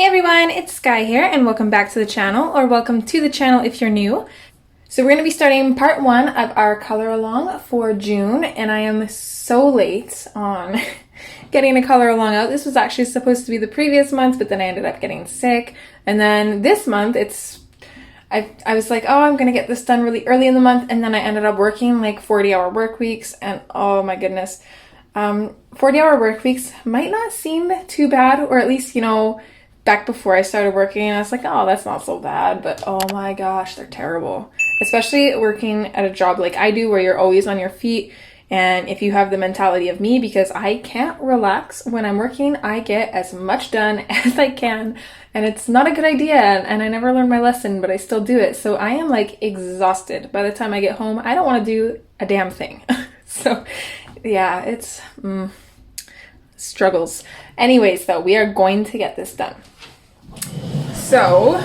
Hey everyone, it's Sky here and welcome back to the channel, or welcome to the channel if you're new. So we're going to be starting part 1 of our color along for June, and I am so late on getting a color along out. This was actually supposed to be the previous month, but then I ended up getting sick. And then this month I was like, oh, I'm going to get this done really early in the month, and then I ended up working like 40-hour work weeks, and oh my goodness. 40-hour work weeks might not seem too bad, or at least, back before I started working, I was like, oh, that's not so bad, but oh my gosh, they're terrible. Especially working at a job like I do where you're always on your feet, and if you have the mentality of me, because I can't relax when I'm working, I get as much done as I can, and it's not a good idea, and I never learned my lesson, but I still do it, so I am like exhausted. By the time I get home, I don't want to do a damn thing. So yeah, it's struggles. Anyways, though, we are going to get this done. So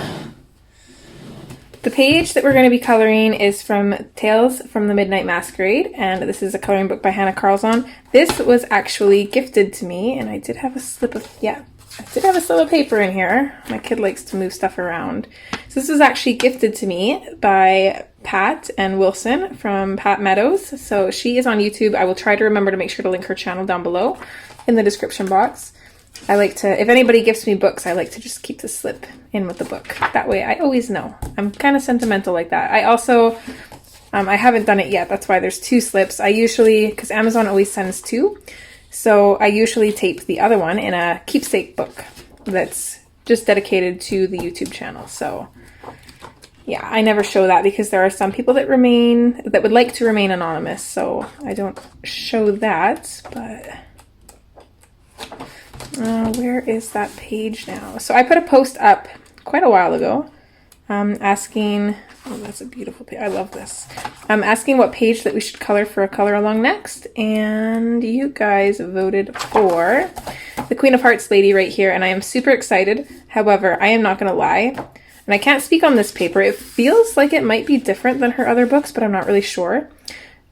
the page that we're going to be coloring is from Tales from the Midnight Masquerade, and this is a coloring book by Hanna Karlzon. This was actually gifted to me, and I did have a slip of paper in here. My kid likes to move stuff around. So this was actually gifted to me by Pat and Wilson from Pat Meadows. So she is on YouTube. I will try to remember to make sure to link her channel down below in the description box. I like to, if anybody gifts me books, I like to just keep the slip in with the book. That way I always know. I'm kind of sentimental like that. I also, I haven't done it yet. That's why there's 2 slips. I usually, because Amazon always sends 2. So I usually tape the other one in a keepsake book that's just dedicated to the YouTube channel. So yeah, I never show that because there are some people that would like to remain anonymous. So I don't show that, but where is that page now? So I put a post up quite a while ago asking, oh, that's a beautiful page. I love this. I'm asking what page that we should color for a color along next, and you guys voted for the Queen of Hearts lady right here, and I am super excited. However, I am not going to lie, and I can't speak on this paper. It feels like it might be different than her other books, but I'm not really sure.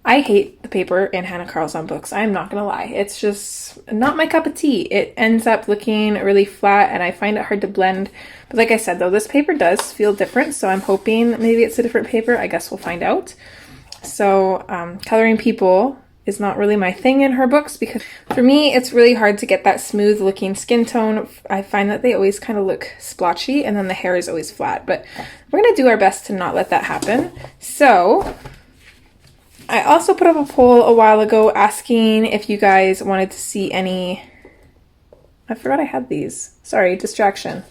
I hate the paper in Hanna Karlzon books. I'm not going to lie. It's just not my cup of tea. It ends up looking really flat, and I find it hard to blend. But like I said, though, this paper does feel different, so I'm hoping maybe it's a different paper. I guess we'll find out. So coloring people is not really my thing in her books, because for me, it's really hard to get that smooth looking skin tone. I find that they always kind of look splotchy, and then the hair is always flat. But we're going to do our best to not let that happen. So I also put up a poll a while ago asking if you guys wanted to see any, I forgot I had these. Sorry, distraction.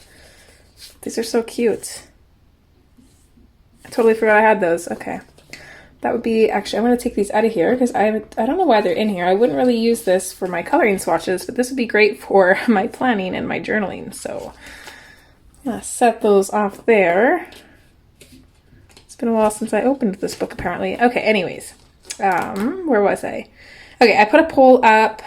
These are so cute. I totally forgot I had those. Okay. That would be, actually, I'm going to take these out of here because I don't know why they're in here. I wouldn't really use this for my coloring swatches, but this would be great for my planning and my journaling. So I'm going to set those off there. It's been a while since I opened this book, apparently. Okay, anyways. Where was I? Okay, I put a poll up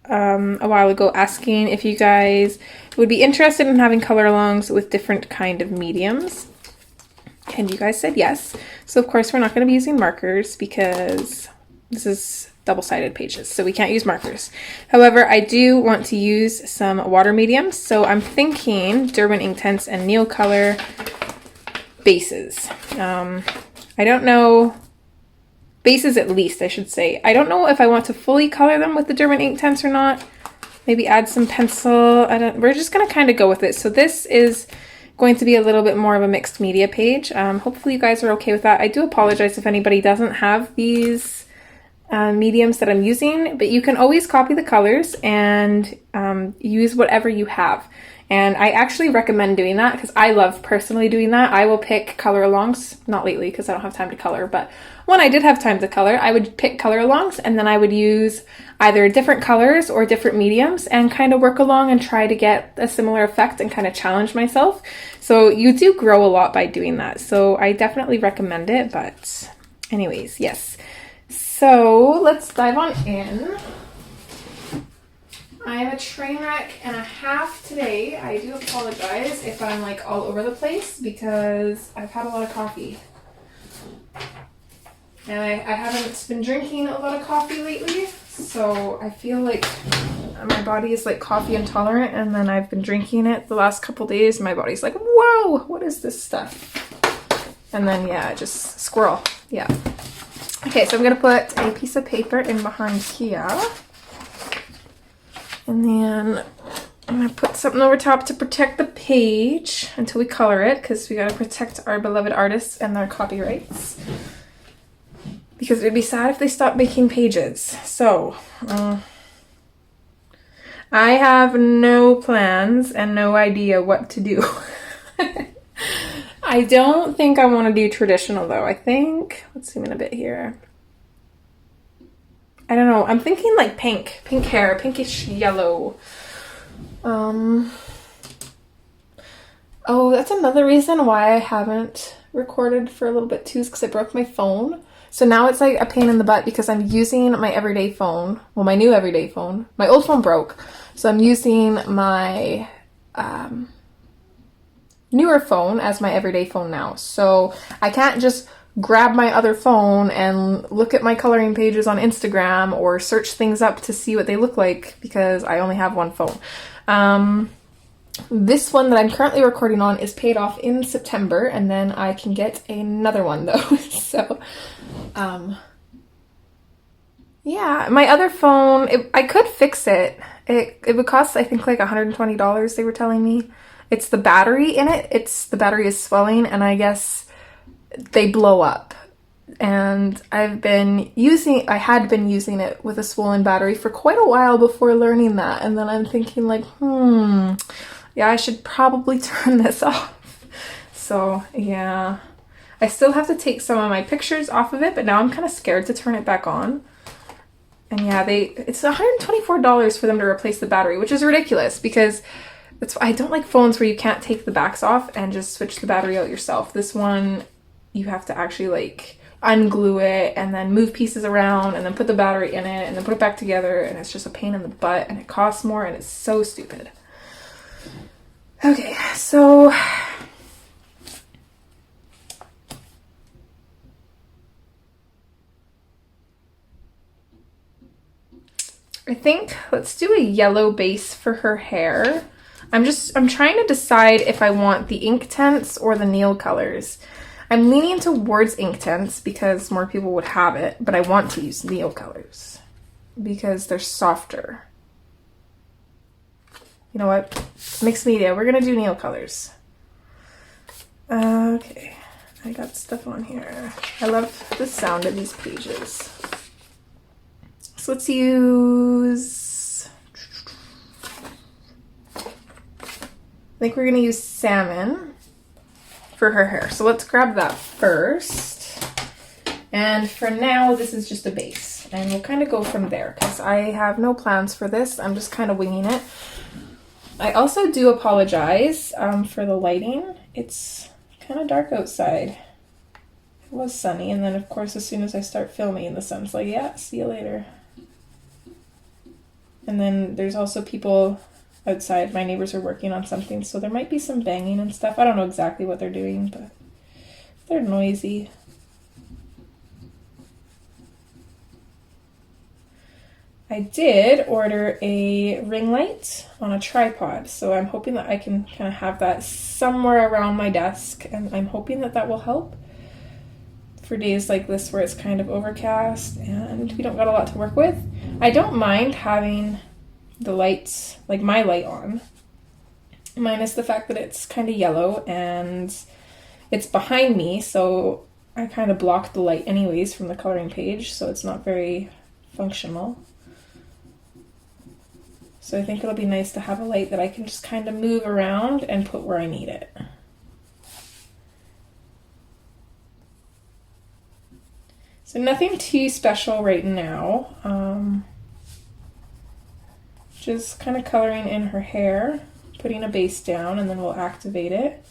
a while ago asking if you guys would be interested in having color alongs with different kind of mediums. And you guys said yes. So of course we're not going to be using markers because this is double-sided pages, so we can't use markers. However, I do want to use some water mediums. So I'm thinking Derwent Inktense and Neocolor bases. I don't know, bases at least, I should say. I don't know if I want to fully color them with the Derwent Inktense or not. Maybe add some pencil. We're just going to kind of go with it. So this is going to be a little bit more of a mixed media page. Hopefully you guys are okay with that. I do apologize if anybody doesn't have these mediums that I'm using, but you can always copy the colors and use whatever you have. And I actually recommend doing that because I love personally doing that. I will pick color alongs, not lately because I don't have time to color, but when I did have time to color, I would pick color alongs and then I would use either different colors or different mediums and kind of work along and try to get a similar effect and kind of challenge myself. So you do grow a lot by doing that. So I definitely recommend it, but anyways, yes. So let's dive on in. I have a train wreck and a half today. I do apologize if I'm like all over the place because I've had a lot of coffee. And I haven't been drinking a lot of coffee lately, so I feel like my body is like coffee intolerant, and then I've been drinking it the last couple days. My body's like, whoa, what is this stuff? And then, yeah, just squirrel. Yeah. Okay, so I'm going to put a piece of paper in behind here. And then I'm going to put something over top to protect the page until we color it, because we got to protect our beloved artists and their copyrights. Because it would be sad if they stopped making pages. So, I have no plans and no idea what to do. I don't think I want to do traditional though. I think, let's zoom in a bit here. I don't know. I'm thinking like pink hair, pinkish yellow. Oh, that's another reason why I haven't recorded for a little bit too, is because I broke my phone. So now it's like a pain in the butt because I'm using my everyday phone. Well, my new everyday phone. My old phone broke. So I'm using my newer phone as my everyday phone now. So I can't just grab my other phone and look at my coloring pages on Instagram or search things up to see what they look like because I only have one phone. This one that I'm currently recording on is paid off in September, and then I can get another one though. So, yeah, my other phone, I could fix it. It would cost, I think, like $120, they were telling me. It's the battery in it. The battery is swelling, and I guess they blow up. And I had been using it with a swollen battery for quite a while before learning that. And then I'm thinking like, yeah, I should probably turn this off. So yeah, I still have to take some of my pictures off of it, but now I'm kind of scared to turn it back on. And yeah, it's $124 for them to replace the battery, which is ridiculous because I don't like phones where you can't take the backs off and just switch the battery out yourself. This one, you have to actually like unglue it and then move pieces around and then put the battery in it and then put it back together, and it's just a pain in the butt and it costs more and it's so stupid. Okay, so I think let's do a yellow base for her hair. I'm trying to decide if I want the Inktense or the Neil colors. I'm leaning towards Inktense because more people would have it, but I want to use Neil colors because they're softer. You know what? Mixed media, we're gonna do Neil colors. Okay, I got stuff on here. I love the sound of these pages. So let's use, I think we're gonna use salmon for her hair. So let's grab that first. And for now, this is just a base. And we'll kind of go from there because I have no plans for this. I'm just kind of winging it. I also do apologize for the lighting. It's kind of dark outside. It was sunny, and then of course as soon as I start filming, the sun's like, yeah, see you later. And then there's also people outside. My neighbors are working on something, so there might be some banging and stuff. I don't know exactly what they're doing, but they're noisy. I did order a ring light on a tripod, so I'm hoping that I can kind of have that somewhere around my desk, and I'm hoping that that will help for days like this where it's kind of overcast and we don't got a lot to work with. I don't mind having the lights, like my light on, minus the fact that it's kind of yellow and it's behind me, so I kind of blocked the light anyways from the coloring page, so it's not very functional. So I think it'll be nice to have a light that I can just kind of move around and put where I need it. So nothing too special right now. Just kind of coloring in her hair, putting a base down, and then we'll activate it.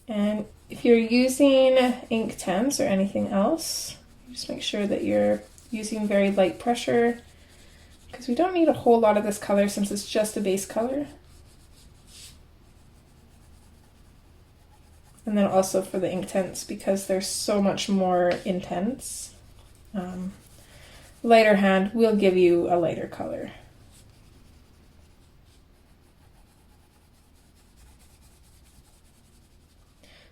And if you're using Inktense or anything else, just make sure that you're using very light pressure because we don't need a whole lot of this color since it's just a base color. And then also for the Inktense, because they're so much more intense. Lighter hand will give you a lighter color.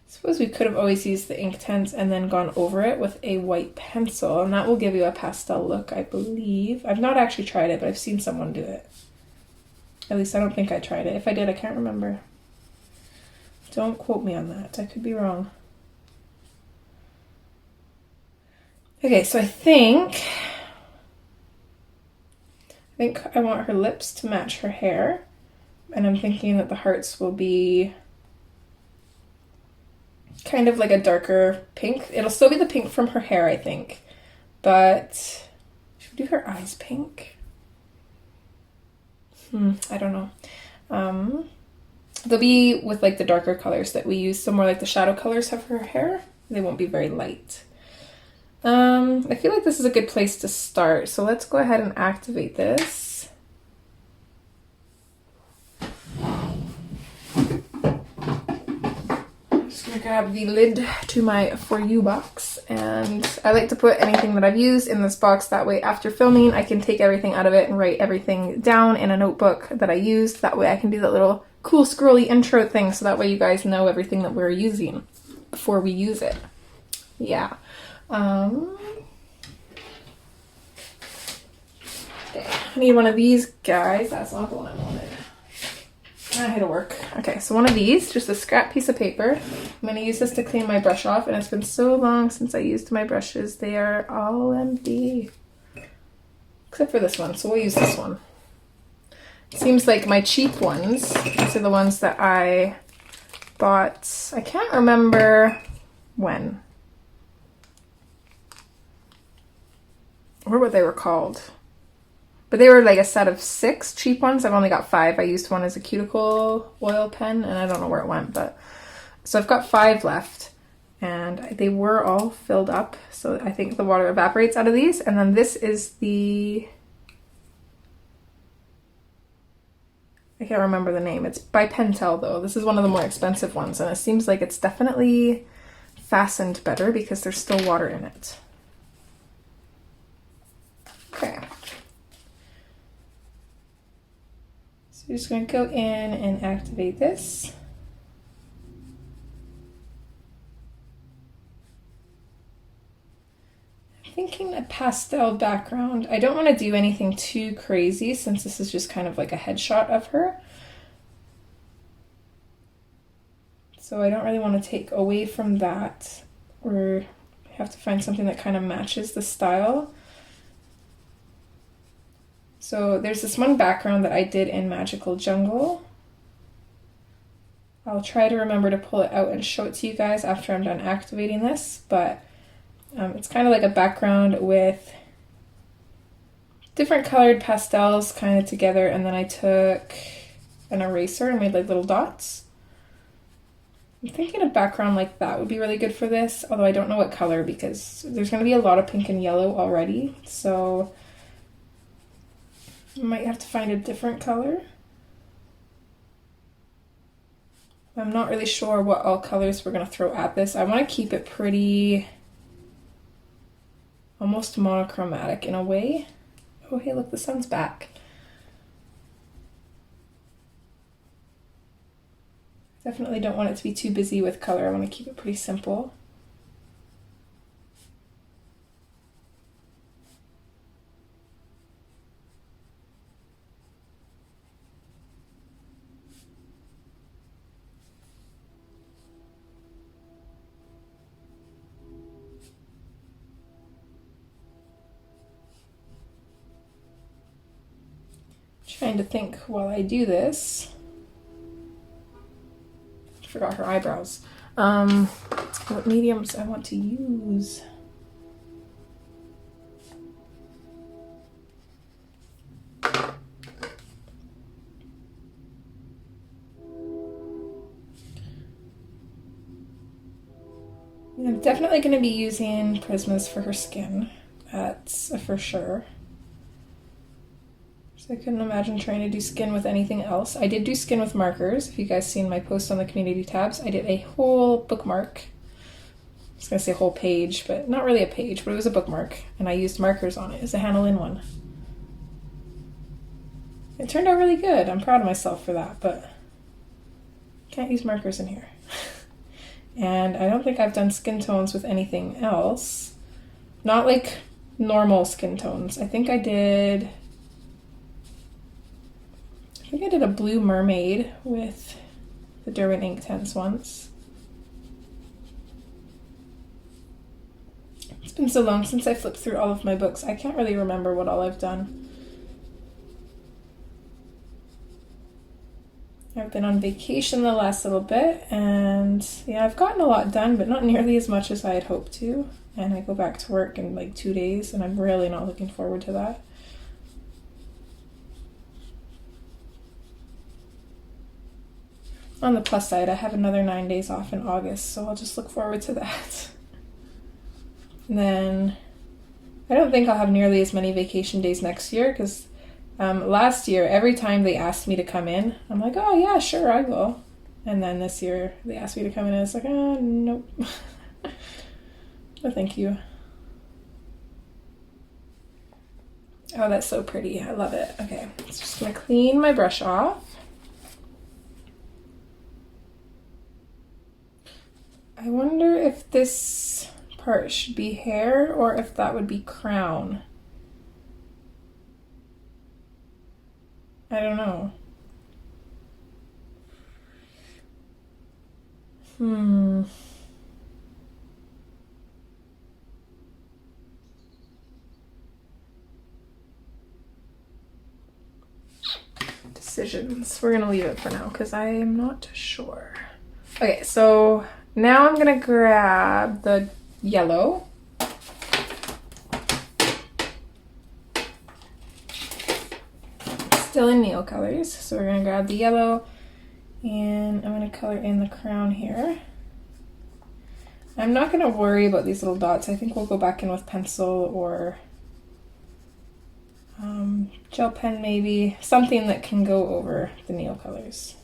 Suppose we could have always used the Inktense and then gone over it with a white pencil, and that will give you a pastel look, I believe. I've not actually tried it, but I've seen someone do it. At least I don't think I tried it. If I did, I can't remember. Don't quote me on that. I could be wrong. Okay, so I think I want her lips to match her hair, and I'm thinking that the hearts will be kind of like a darker pink. It'll still be the pink from her hair, I think, but should we do her eyes pink? I don't know. They'll be with like the darker colors that we use, so more like the shadow colors of her hair. They won't be very light. I feel like this is a good place to start, so let's go ahead and activate this. I'm just gonna grab the lid to my For You box, and I like to put anything that I've used in this box, that way after filming I can take everything out of it and write everything down in a notebook that I used. That way I can do that little cool scrolly intro thing, so that way you guys know everything that we're using before we use it. Yeah. Okay, I need one of these guys. That's not the one I wanted. I had to work. Okay, so one of these, just a scrap piece of paper. I'm going to use this to clean my brush off, and it's been so long since I used my brushes. They are all empty. Except for this one, so we'll use this one. Seems like my cheap ones, these are the ones that I bought, I can't remember when. Or what they were called. But they were like a set of 6 cheap ones. I've only got 5. I used one as a cuticle oil pen, and I don't know where it went, but so I've got 5 left, and they were all filled up, so I think the water evaporates out of these. And then this is the, I can't remember the name. It's by Pentel though. This is one of the more expensive ones, and it seems like it's definitely fastened better because there's still water in it. Okay. So we're just going to go in and activate this. I'm thinking a pastel background. I don't want to do anything too crazy since this is just kind of like a headshot of her. So I don't really want to take away from that, or have to find something that kind of matches the style. So there's this one background that I did in Magical Jungle. I'll try to remember to pull it out and show it to you guys after I'm done activating this, but it's kind of like a background with different colored pastels kind of together, and then I took an eraser and made like little dots. I'm thinking a background like that would be really good for this, although I don't know what color because there's going to be a lot of pink and yellow already, so I might have to find a different color. I'm not really sure what all colors we're going to throw at this. I want to keep it pretty, almost monochromatic in a way. Oh, hey, look, the sun's back. Definitely don't want it to be too busy with color. I want to keep it pretty simple. Trying to think while I do this. Forgot her eyebrows. What mediums I want to use. I'm definitely going to be using Prismas for her skin. That's for sure. So I couldn't imagine trying to do skin with anything else. I did do skin with markers. If you guys seen my post on the community tabs, I did a whole bookmark. I was gonna say whole page, but not really a page, but it was a bookmark. And I used markers on it. It's a Hanna one. It turned out really good. I'm proud of myself for that, but can't use markers in here. And I don't think I've done skin tones with anything else. Not like normal skin tones. I think I did a blue mermaid with the Derwent Inktense once. It's been so long since I flipped through all of my books. I can't really remember what all I've done. I've been on vacation the last little bit, and yeah, I've gotten a lot done, but not nearly as much as I had hoped to. And I go back to work in like 2 days, and I'm really not looking forward to that. On the plus side, I have another 9 days off in August, so I'll just look forward to that. And then I don't think I'll have nearly as many vacation days next year, because last year, every time they asked me to come in, I'm like, oh yeah, sure, I will. And then this year, they asked me to come in, and it's like, oh, nope. No, thank you. Oh, that's so pretty. I love it. Okay, so just gonna clean my brush off. I wonder if this part should be hair or if that would be crown. I don't know. Decisions. We're gonna leave it for now because I'm not sure. Okay, so now I'm gonna grab the yellow. Still in nail colors, so we're gonna grab the yellow and I'm gonna color in the crown here. I'm not gonna worry about these little dots. I think we'll go back in with pencil or gel pen, maybe something that can go over the nail colors.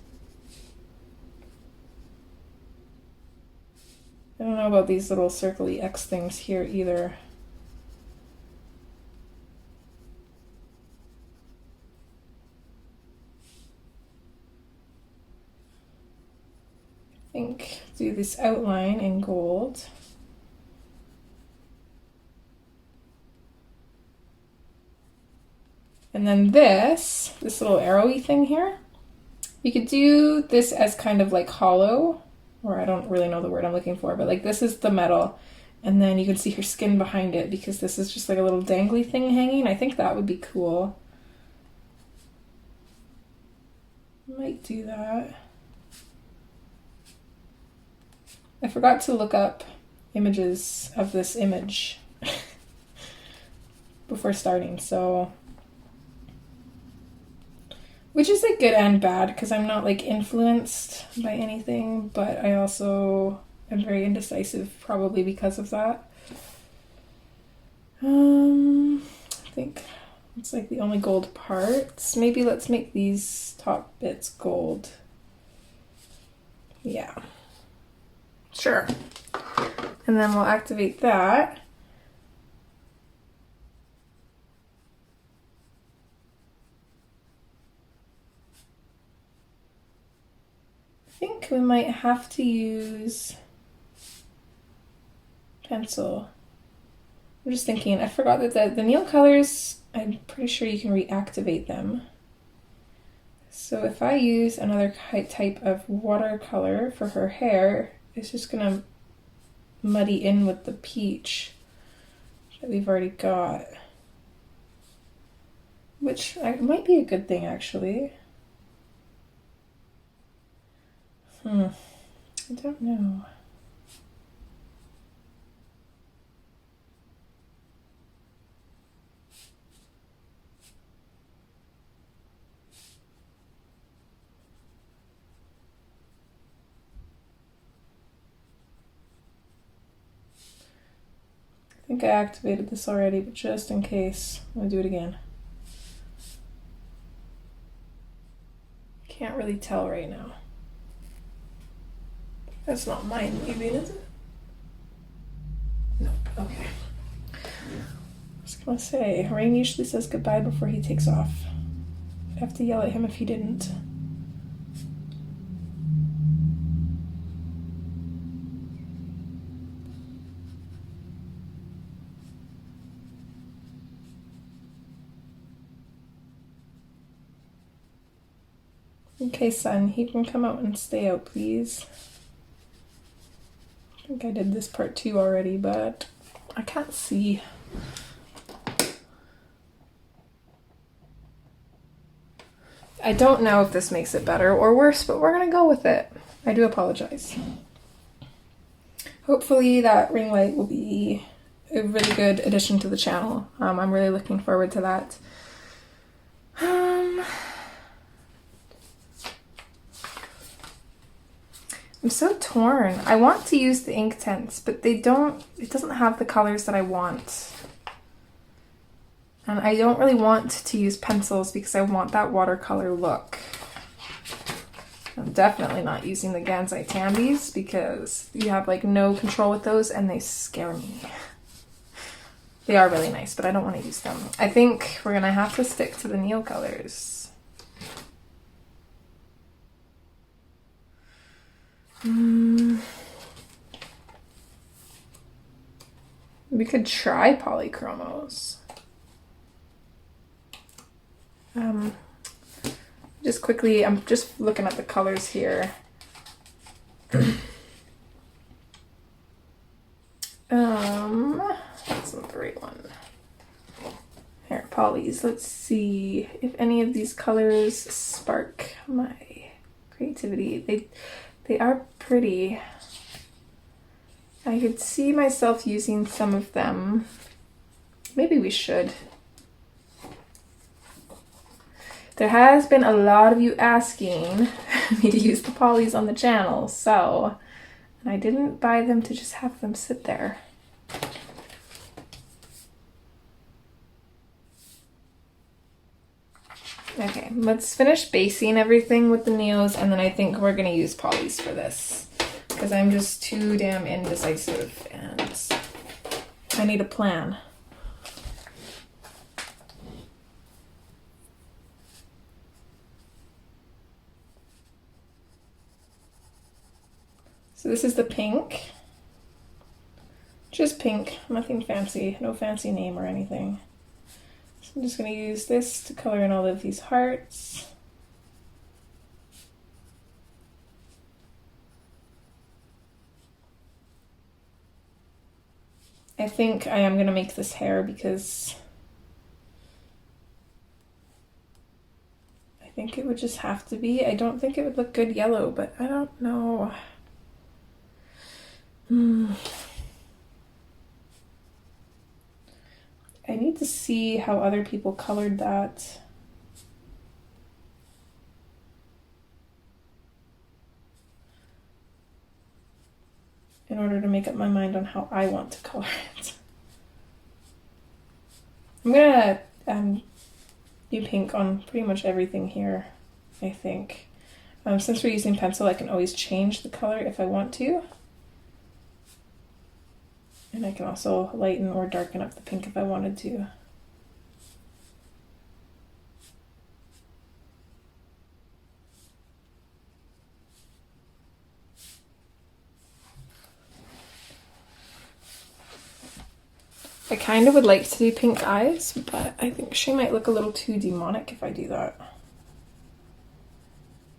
I don't know about these little circly X things here either. I think do this outline in gold. And then this little arrowy thing here, you could do this as kind of like hollow, or I don't really know the word I'm looking for, but like this is the metal, and then you can see her skin behind it because this is just like a little dangly thing hanging. I think that would be cool. Might do that. I forgot to look up images of this image before starting, so, which is like good and bad because I'm not like influenced by anything, but I also am very indecisive probably because of that. I think it's like the only gold parts. Maybe let's make these top bits gold. Yeah. Sure. And then we'll activate that. I think we might have to use pencil. I'm just thinking, I forgot that the nail colors, I'm pretty sure you can reactivate them. So if I use another type of watercolor for her hair, it's just gonna muddy in with the peach that we've already got. Which might be a good thing, actually. I don't know. I think I activated this already, but just in case, I'm gonna do it again. really tell right now. That's not mine leaving, is it? No, okay. I was gonna say, Rain usually says goodbye before he takes off. I'd have to yell at him if he didn't. Okay, son, you can come out and stay out, please. I think I did this part too already, but I can't see. I don't know if this makes it better or worse, but we're gonna go with it. I do apologize. Hopefully that ring light will be a really good addition to the channel. I'm really looking forward to that. I'm so torn. I want to use the ink tints, but it doesn't have the colors that I want. And I don't really want to use pencils because I want that watercolor look. I'm definitely not using the Gansai Tambies because you have like no control with those and they scare me. They are really nice, but I don't want to use them. I think we're gonna have to stick to the Neil colors. We could try polychromos. Just quickly, I'm just looking at the colors here. That's not the right one. Here, polys. Let's see if any of these colors spark my creativity. They are pretty. I could see myself using some of them. Maybe we should. There has been a lot of you asking me to use the polys on the channel, so, and I didn't buy them to just have them sit there. Okay, let's finish basing everything with the Neos, and then I think we're gonna use polys for this, because I'm just too damn indecisive, and I need a plan. So this is the pink, just pink, nothing fancy, no fancy name or anything. So I'm just going to use this to color in all of these hearts. I think I am going to make this hair because I think it would just have to be. I don't think it would look good yellow, but I don't know. I need to see how other people colored that. In order to make up my mind on how I want to color it. I'm gonna do pink on pretty much everything here, I think. Since we're using pencil, I can always change the color if I want to. And I can also lighten or darken up the pink if I wanted to. I kind of would like to do pink eyes, but I think she might look a little too demonic if I do that.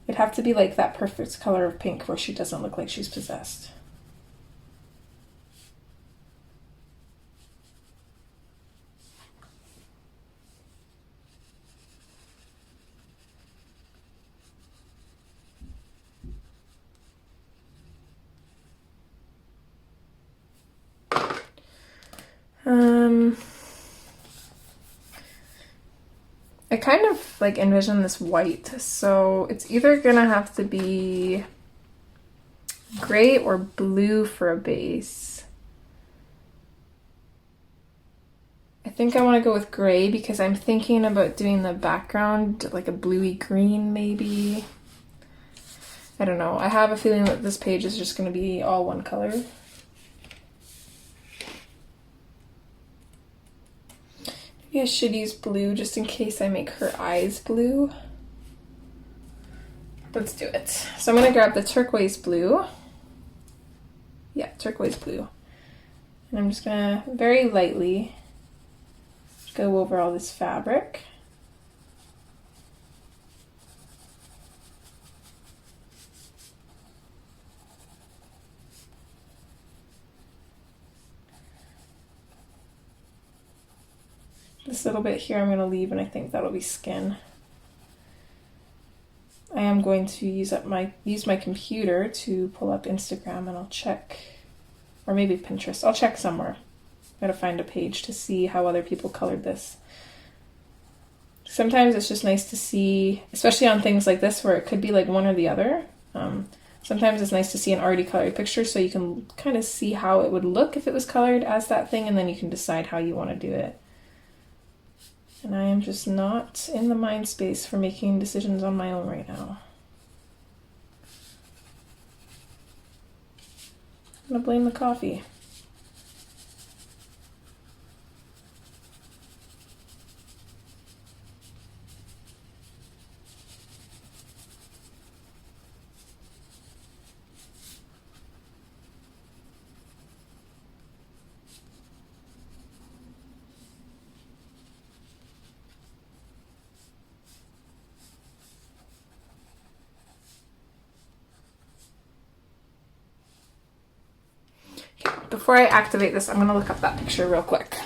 It'd have to be like that perfect color of pink where she doesn't look like she's possessed. I kind of like envision this white, so it's either gonna have to be gray or blue for a base. I think I want to go with gray because I'm thinking about doing the background like a bluey green maybe. I don't know. I have a feeling that this page is just going to be all one color. Maybe I should use blue just in case I make her eyes blue. Let's do it. So I'm going to grab the turquoise blue. Yeah, turquoise blue. And I'm just going to very lightly go over all this fabric. This little bit here I'm going to leave, and I think that'll be skin. I am going to use my computer to pull up Instagram, and I'll check, or maybe Pinterest. I'll check somewhere. I gotta find a page to see how other people colored this. Sometimes it's just nice to see, especially on things like this where it could be like one or the other. Sometimes it's nice to see an already colored picture so you can kind of see how it would look if it was colored as that thing, and then you can decide how you want to do it. And I am just not in the mind space for making decisions on my own right now. I'm gonna blame the coffee. Before I activate this, I'm going to look up that picture real quick.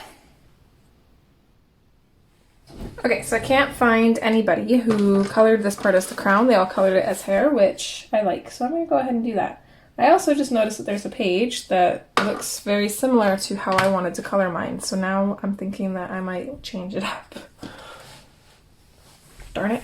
Okay, so I can't find anybody who colored this part as the crown. They all colored it as hair, which I like. So I'm going to go ahead and do that. I also just noticed that there's a page that looks very similar to how I wanted to color mine. So now I'm thinking that I might change it up. Darn it.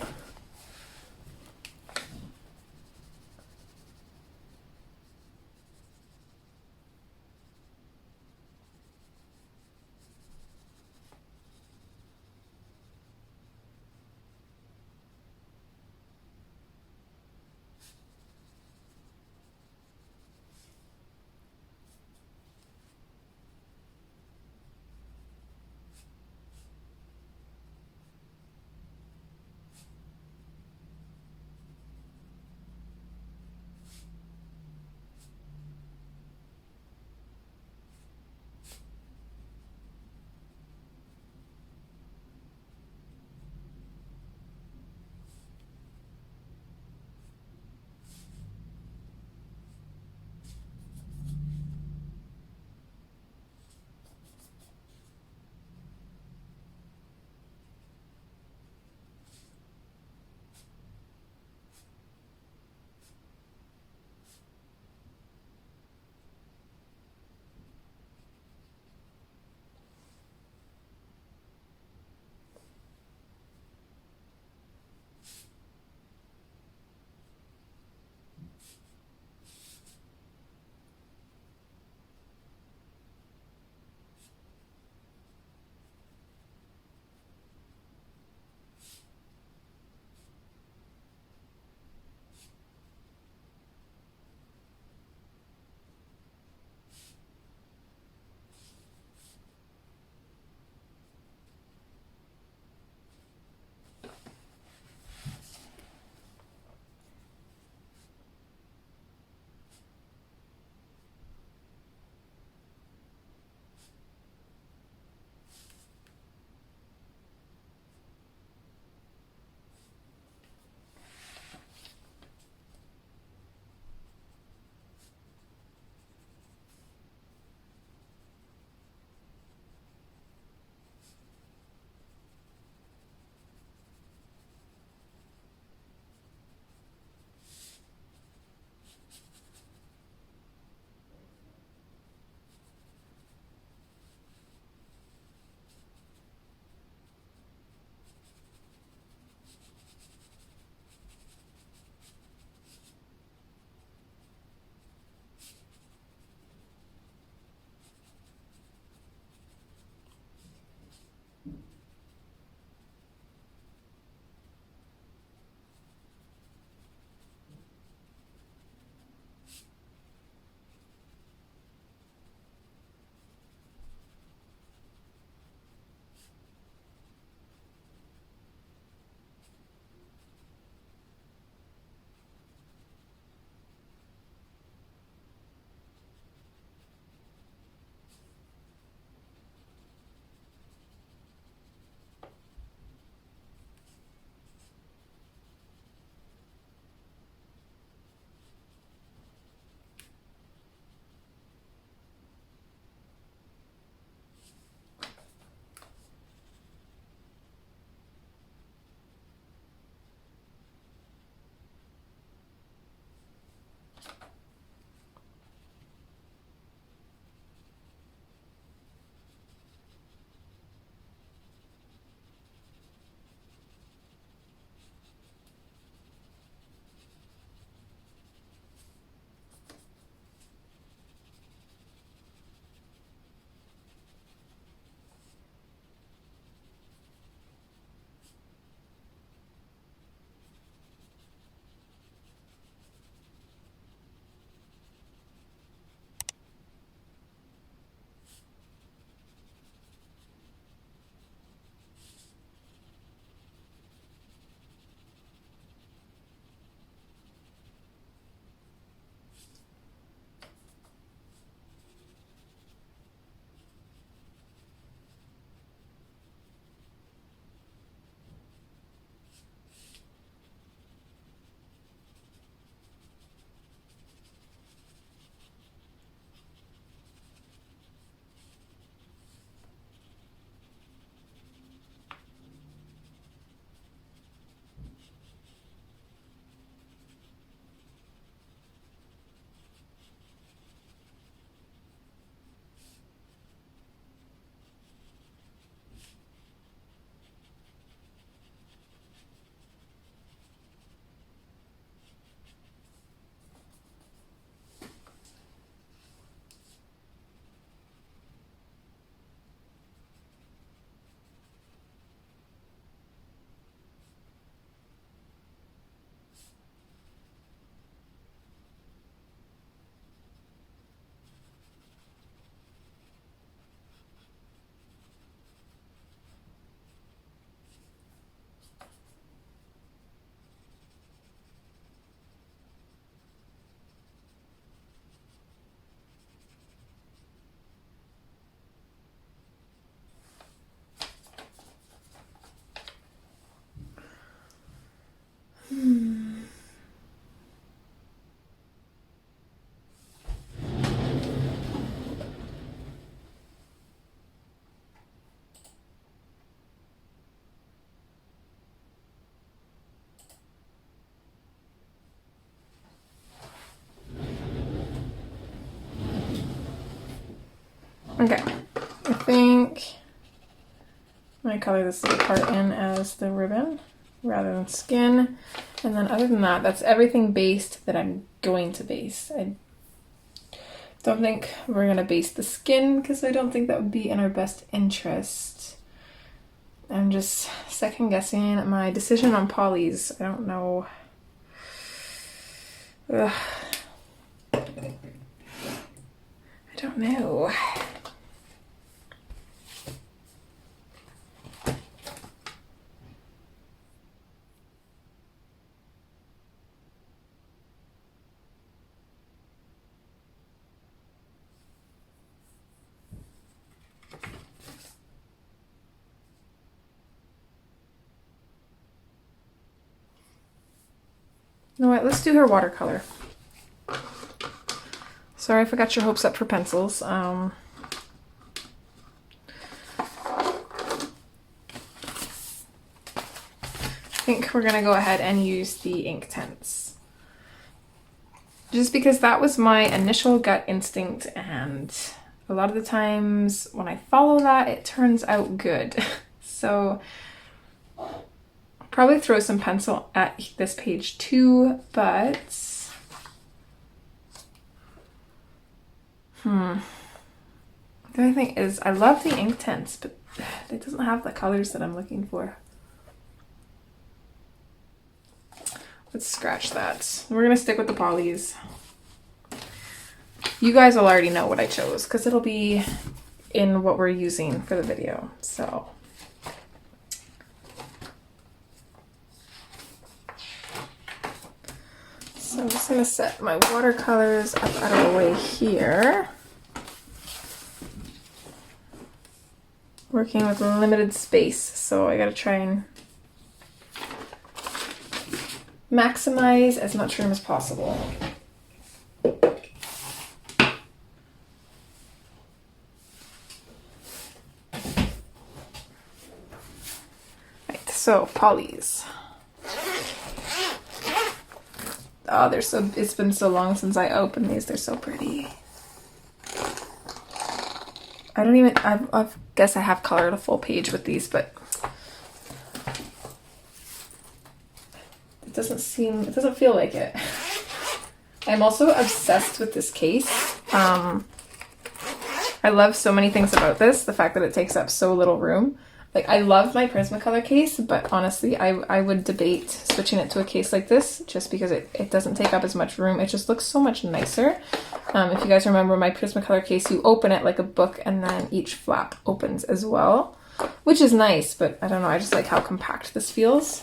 Okay, I think I'm gonna color this part in as the ribbon rather than skin. And then other than that, that's everything based that I'm going to base. I don't think we're gonna base the skin because I don't think that would be in our best interest. I'm just second guessing my decision on polys. I don't know. Ugh. I don't know. You know what, let's do her watercolor. Sorry if I got your hopes up for pencils. I think we're gonna go ahead and use the Inktense. Just because that was my initial gut instinct, and a lot of the times when I follow that, it turns out good. So probably throw some pencil at this page too, but the other thing is I love the Inktense, but it doesn't have the colors that I'm looking for. Let's scratch that. We're gonna stick with the polys. You guys will already know what I chose because it'll be in what we're using for the video, so. So I'm just gonna set my watercolors up out of the way here. Working with limited space, so I gotta try and maximize as much room as possible. Right, so polys. Oh, they're so, it's been so long since I opened these. They're so pretty. I don't even, I guess I have colored a full page with these, but it doesn't feel like it. I'm also obsessed with this case. I love so many things about this. The fact that it takes up so little room. Like, I love my Prismacolor case, but honestly, I would debate switching it to a case like this just because it doesn't take up as much room. It just looks so much nicer. If you guys remember my Prismacolor case, you open it like a book and then each flap opens as well, which is nice, but I don't know, I just like how compact this feels.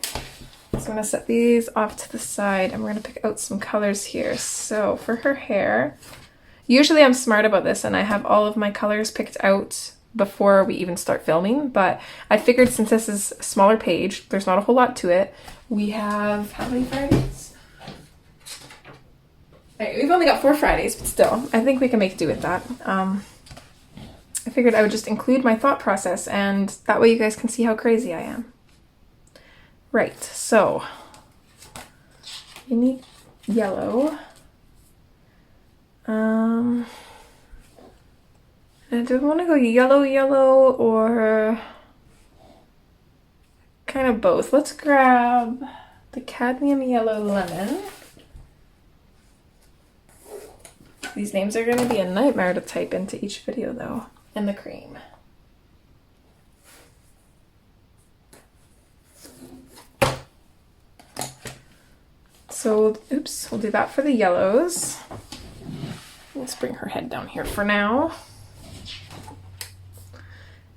So I'm gonna set these off to the side and we're gonna pick out some colors here. So for her hair, usually I'm smart about this and I have all of my colors picked out before we even start filming, but I figured since this is a smaller page, there's not a whole lot to it. We have, how many Fridays? Okay, we've only got 4 Fridays, but still, I think we can make do with that. I figured I would just include my thought process and that way you guys can see how crazy I am. Right, so you need yellow. Do I want to go yellow or kind of both? Let's grab the cadmium yellow lemon. These names are going to be a nightmare to type into each video though. And the cream. So, oops, we'll do that for the yellows. Let's bring her head down here for now.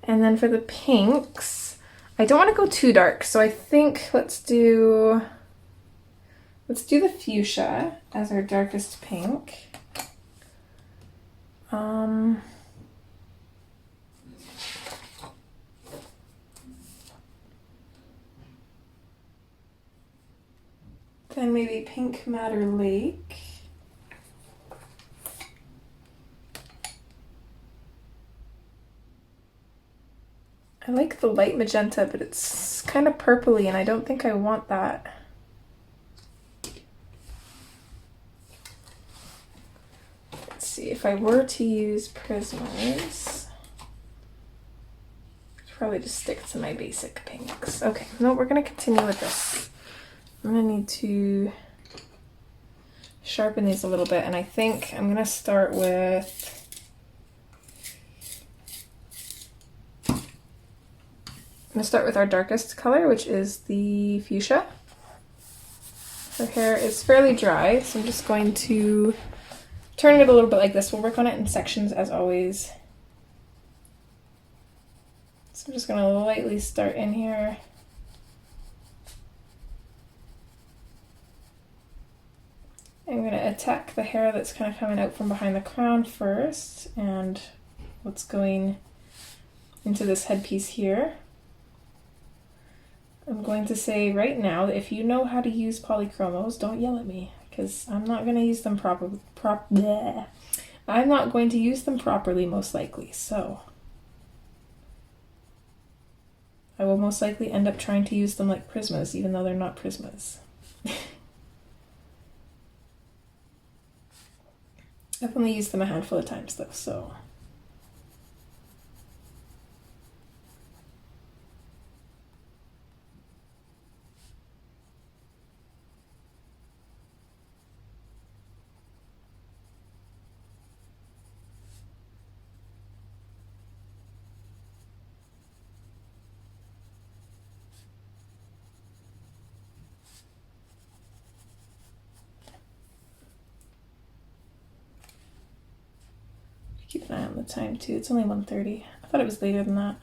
And then for the pinks, I don't want to go too dark, so I think let's do the fuchsia as our darkest pink. Then maybe Pink Madder Lake. I like the light magenta, but it's kind of purpley and I don't think I want that. Let's see if I were to use Prismas, I'd probably just stick to my basic pinks. Okay, no, we're gonna continue with this. I'm gonna need to sharpen these a little bit, and I think I'm gonna start with our darkest color, which is the fuchsia. Her hair is fairly dry, so I'm just going to turn it a little bit like this. We'll work on it in sections as always. So I'm just going to lightly start in here. I'm going to attack the hair that's kind of coming out from behind the crown first, and what's going into this headpiece here. I'm going to say right now that if you know how to use polychromos, don't yell at me, because I'm not going to use them I'm not going to use them properly, most likely, so I will most likely end up trying to use them like Prismas, even though they're not Prismas. I've only used them a handful of times though, so. Keep an eye on the time too. It's only 1:30. I thought it was later than that.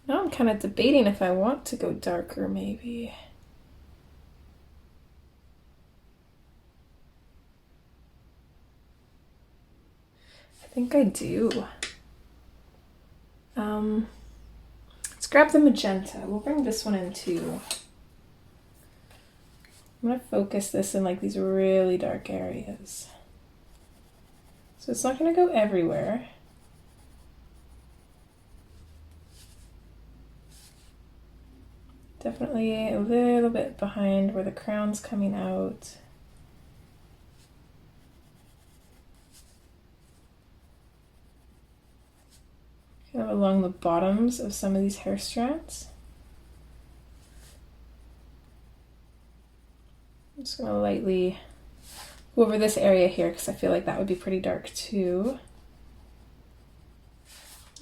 Now I'm kind of debating if I want to go darker, maybe. I think I do. Let's grab the magenta. We'll bring this one in too. I'm going to focus this in like these really dark areas. So it's not going to go everywhere. Definitely a little bit behind where the crown's coming out. Kind of along the bottoms of some of these hair strands. I'm just going to lightly go over this area here because I feel like that would be pretty dark too.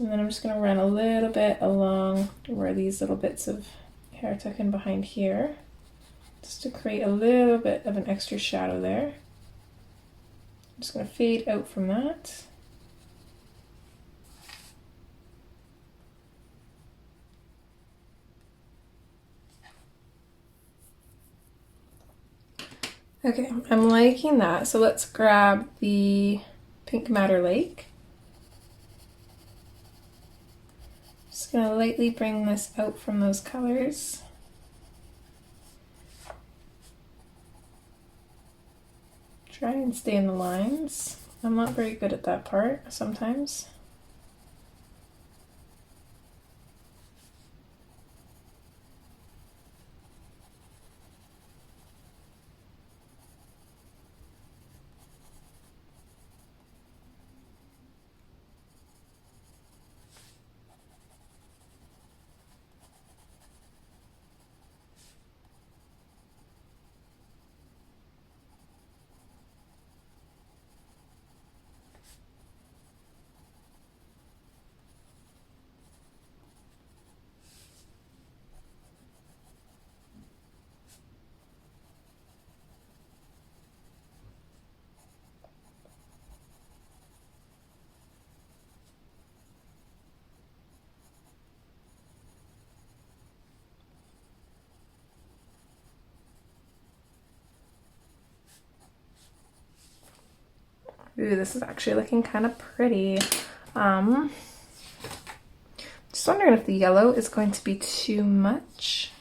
And then I'm just going to run a little bit along where these little bits of hair tuck in behind here, just to create a little bit of an extra shadow there. I'm just going to fade out from that. Okay, I'm liking that. So let's grab the Pink Matter Lake. Just gonna lightly bring this out from those colors. Try and stay in the lines. I'm not very good at that part sometimes. Ooh, this is actually looking kind of pretty. Just wondering if the yellow is going to be too much.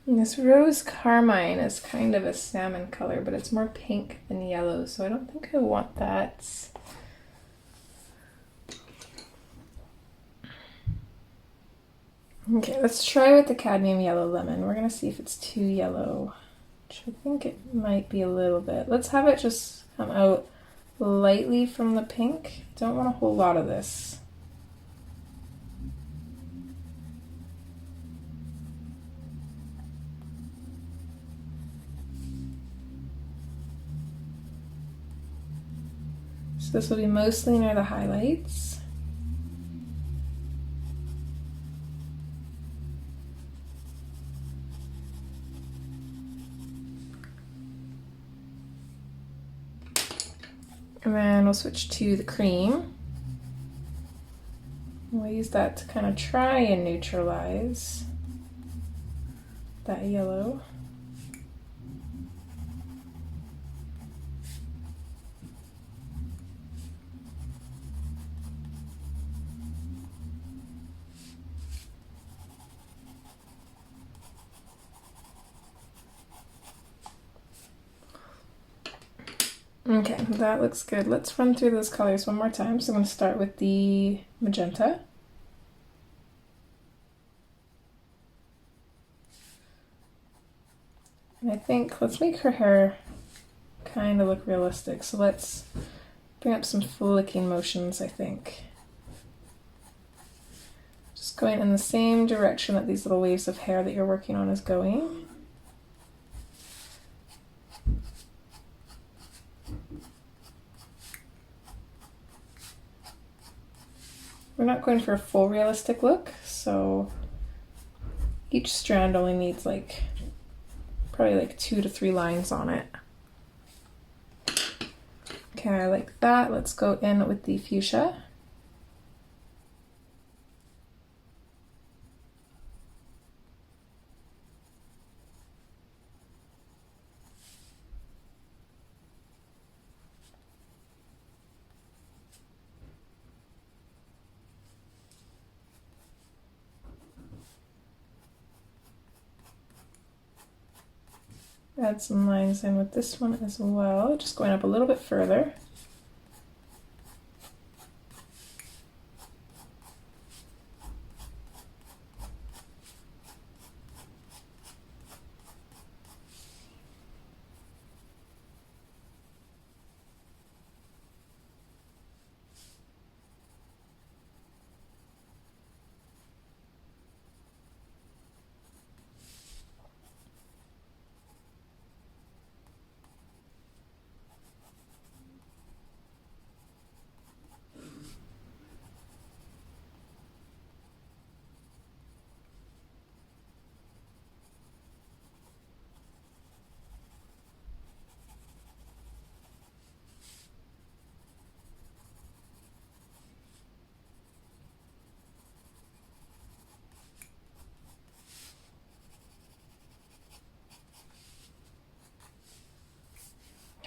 And this rose carmine is kind of a salmon color, but it's more pink than yellow, so I don't think I want that. Okay, let's try with the cadmium yellow lemon. We're gonna see if it's too yellow, which I think it might be a little bit. Let's have it just come out lightly from the pink. Don't want a whole lot of this. So this will be mostly near the highlights. And then we'll switch to the cream. We'll use that to kind of try and neutralize that yellow. Okay, that looks good. Let's run through those colors one more time. So I'm going to start with the magenta. And I think let's make her hair kind of look realistic. So let's bring up some flicking motions, I think. Just going in the same direction that these little waves of hair that you're working on is going. We're not going for a full realistic look, so each strand only needs like probably like 2 to 3 lines on it. Okay, I like that. Let's go in with the fuchsia. Add some lines in with this one as well, just going up a little bit further.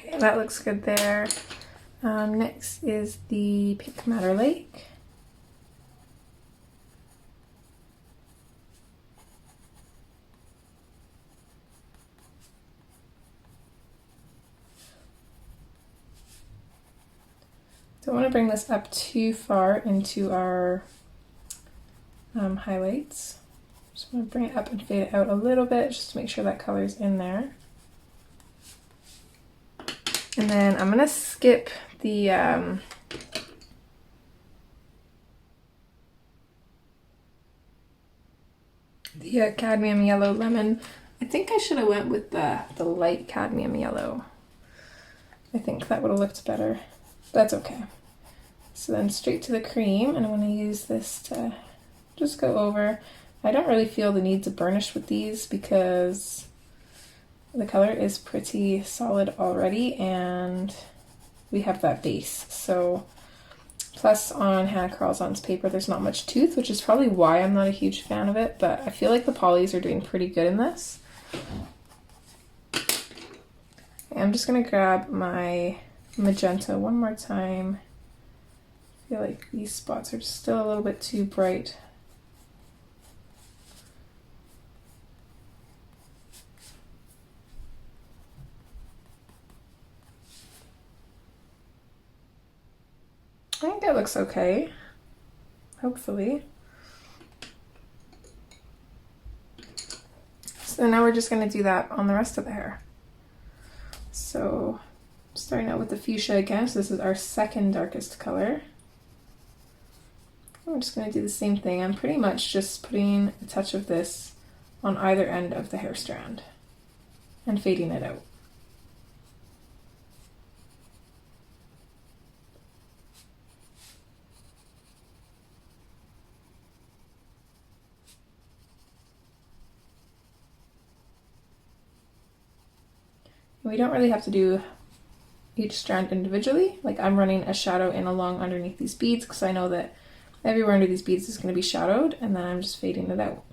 Okay, that looks good there. Next is the Pink Madder Lake. Don't want to bring this up too far into our highlights. Just want to bring it up and fade it out a little bit just to make sure that color's in there. And then I'm going to skip the cadmium yellow lemon. I think I should have went with the light cadmium yellow. I think that would have looked better. That's okay. So then straight to the cream, and I'm going to use this to just go over. I don't really feel the need to burnish with these because the color is pretty solid already and we have that base. So plus on Hanna Karlzon's paper there's not much tooth, which is probably why I'm not a huge fan of it, but I feel like the polys are doing pretty good in this. I'm just going to grab my magenta one more time. I feel like these spots are still a little bit too bright. I think that looks okay, hopefully. and now we're just going to do that on the rest of the hair. So starting out with the fuchsia again, so this is our second darkest color. I'm just going to do the same thing. I'm pretty much just putting a touch of this on either end of the hair strand and fading it out. We don't really have to do each strand individually. Like I'm running a shadow in along underneath these beads because I know that everywhere under these beads is going to be shadowed, and then I'm just fading it out.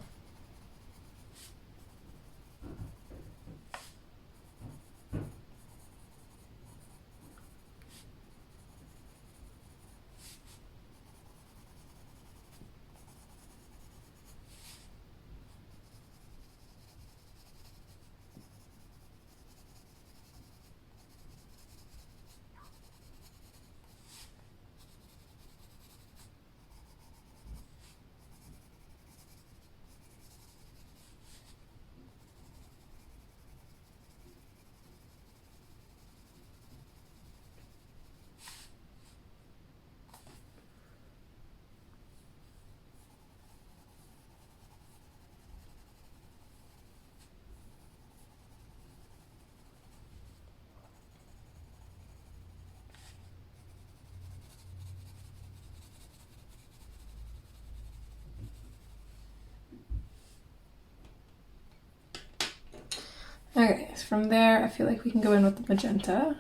Okay, so from there I feel like we can go in with the magenta.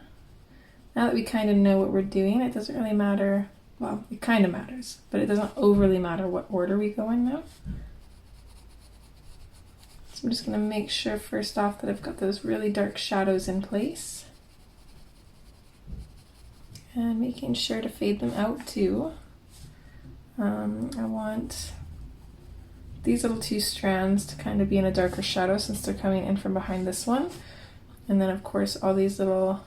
Now that we kind of know what we're doing, it doesn't really matter, well, it kind of matters, but it doesn't overly matter what order we go in now. So I'm just going to make sure first off that I've got those really dark shadows in place. And making sure to fade them out too. I want these little two strands to kind of be in a darker shadow since they're coming in from behind this one. And then of course all these little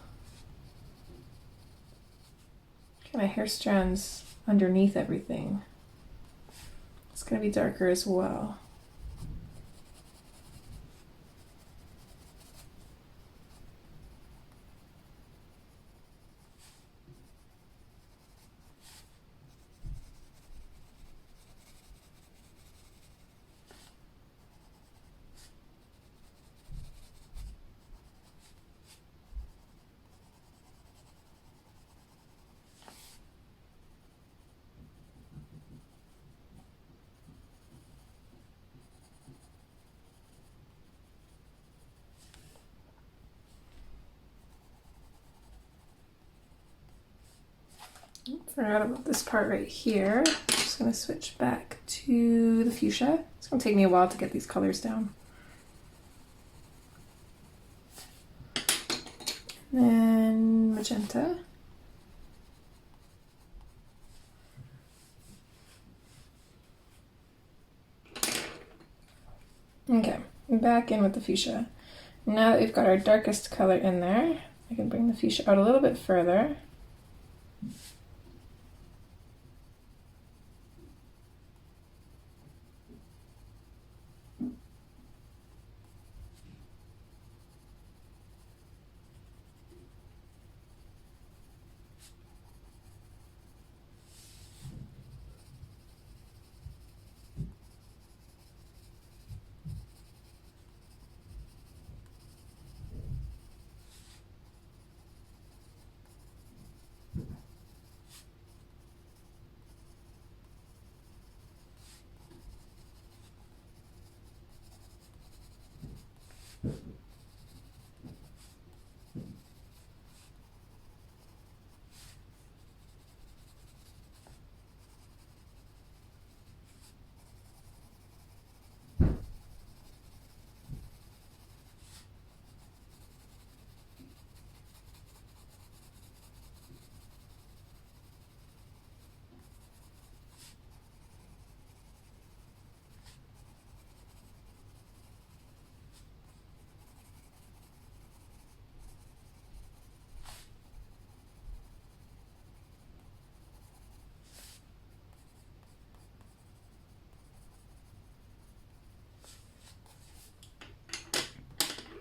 kind of hair strands underneath everything. It's going to be darker as well. Forgot about this part right here. I'm just going to switch back to the fuchsia. It's going to take me a while to get these colors down. And then magenta. Okay, back in with the fuchsia. Now that we've got our darkest color in there, I can bring the fuchsia out a little bit further.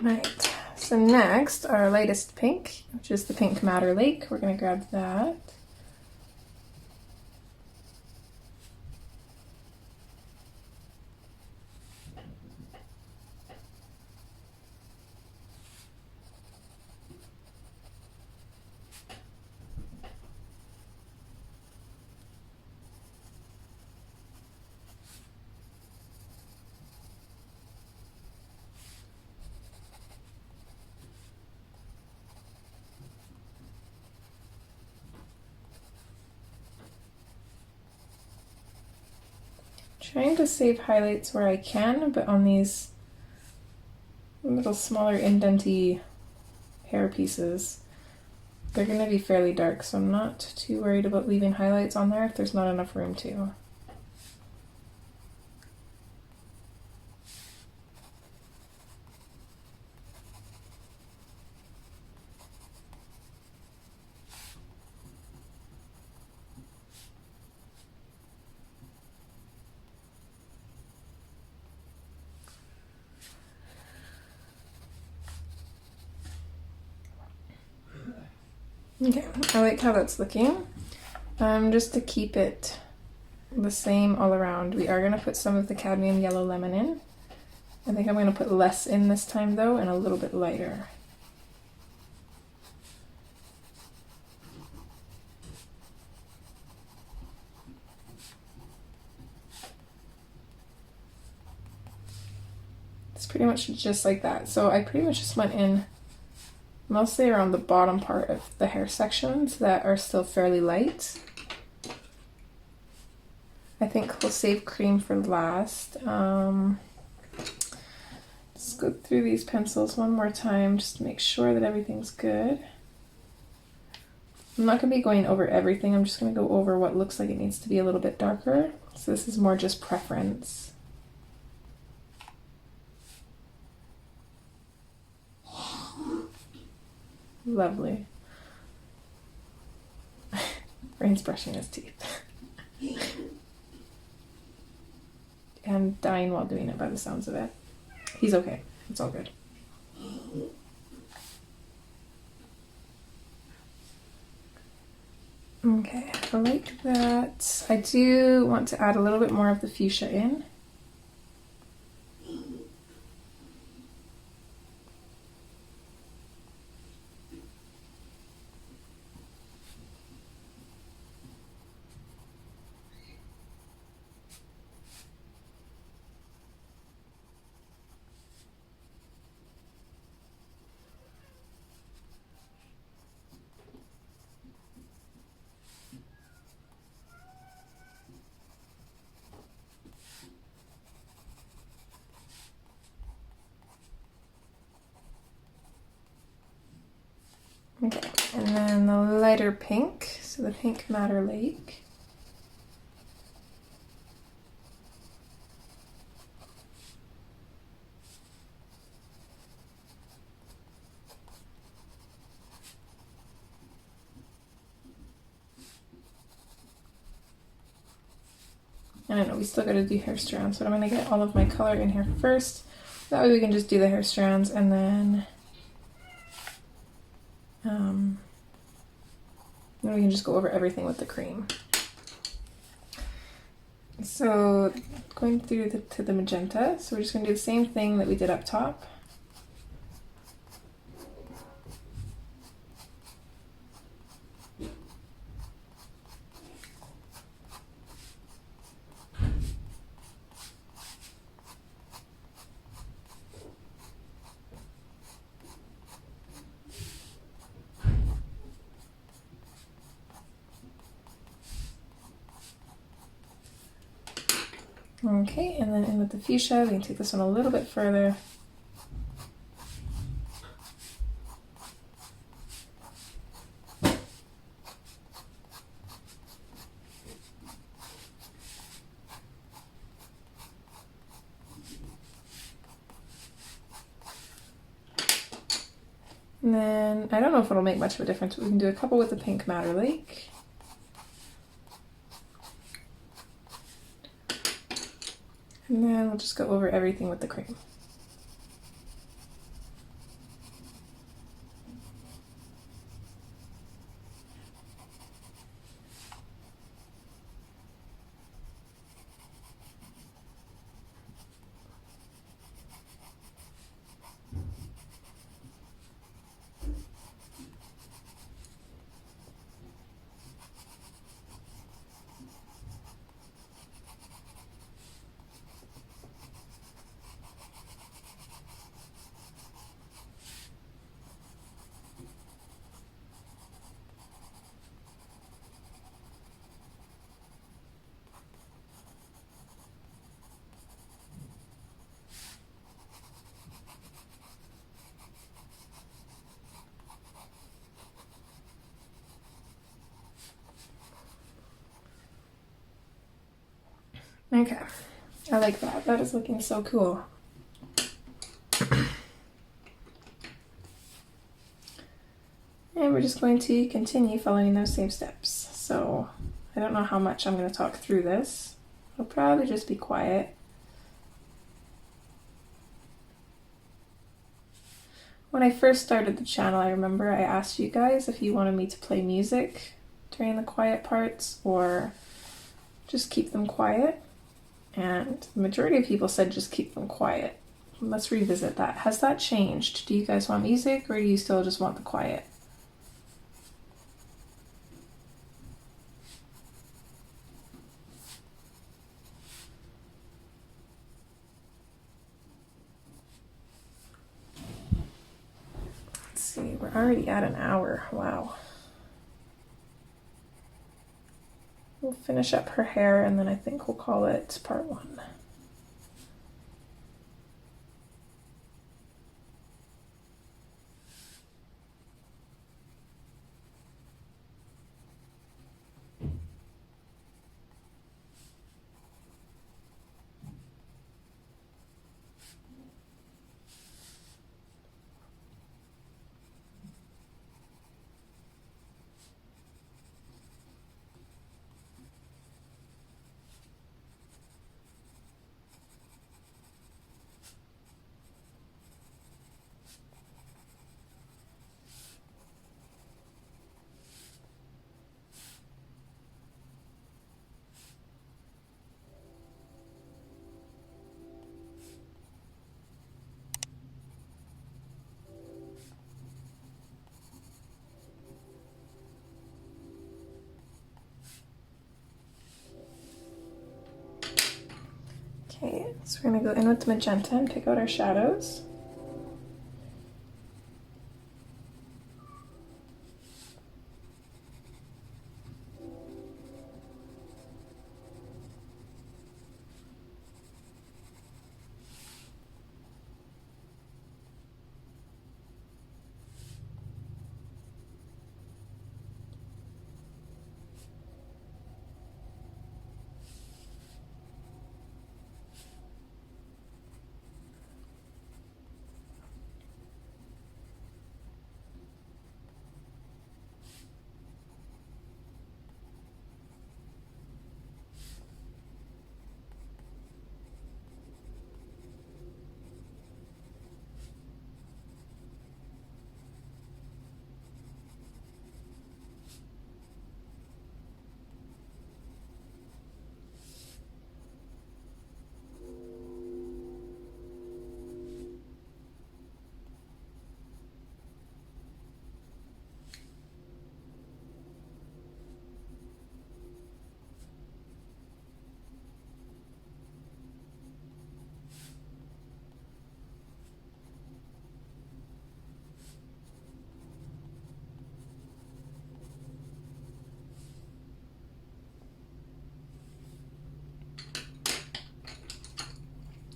Right, so next, our lightest pink, which is the Pink Matter Lake. We're going to grab that. Trying to save highlights where I can, but on these little smaller indenty hair pieces, they're going to be fairly dark, so I'm not too worried about leaving highlights on there if there's not enough room to. Okay, I like how that's looking. Just to keep it the same all around, we are going to put some of the cadmium yellow lemon in. I think I'm going to put less in this time though, and a little bit lighter. It's pretty much just like that. So I pretty much just went in mostly around the bottom part of the hair sections that are still fairly light. I think we'll save cream for last. Let's go through these pencils one more time just to make sure that everything's good. I'm not going to be going over everything, I'm just going to go over what looks like it needs to be a little bit darker. So this is more just preference. Lovely. Rain's brushing his teeth. And dying while doing it by the sounds of it. He's okay. It's all good. Okay, I like that. I do want to add a little bit more of the fuchsia in. Okay, and then the lighter pink, so the Pink Matter Lake. I don't know, we still gotta do hair strands, but I'm gonna get all of my color in here first. That way we can just do the hair strands and then we can just go over everything with the cream. So going through to the magenta, so we're just going to do the same thing that we did up top. Okay, and then in with the fuchsia, we can take this one a little bit further. And then, I don't know if it'll make much of a difference, but we can do a couple with the Pink Matter Lake. And then we'll just go over everything with the cream. Okay, I like that. That is looking so cool. And we're just going to continue following those same steps. So I don't know how much I'm going to talk through this. I'll probably just be quiet. When I first started the channel, I remember I asked you guys if you wanted me to play music during the quiet parts or just keep them quiet. And the majority of people said just keep them quiet. Let's revisit that. Has that changed? Do you guys want music or do you still just want the quiet? Let's see, we're already at an hour. Wow. We'll finish up her hair and then I think we'll call it part 1. Okay, so we're going to go in with the magenta and pick out our shadows.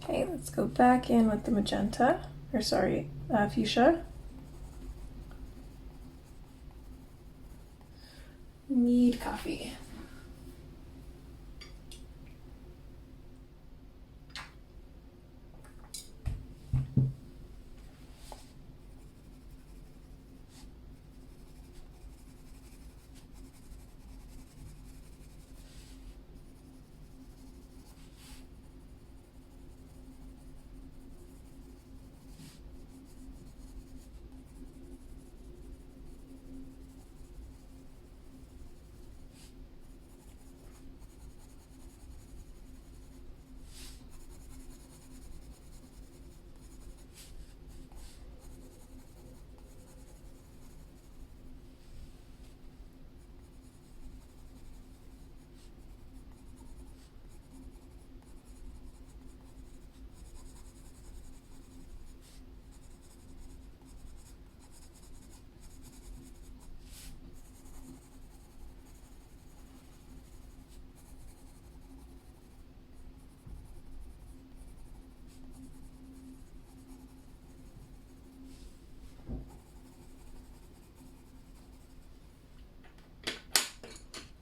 Okay, let's go back in with the magenta, or sorry, fuchsia. Need coffee.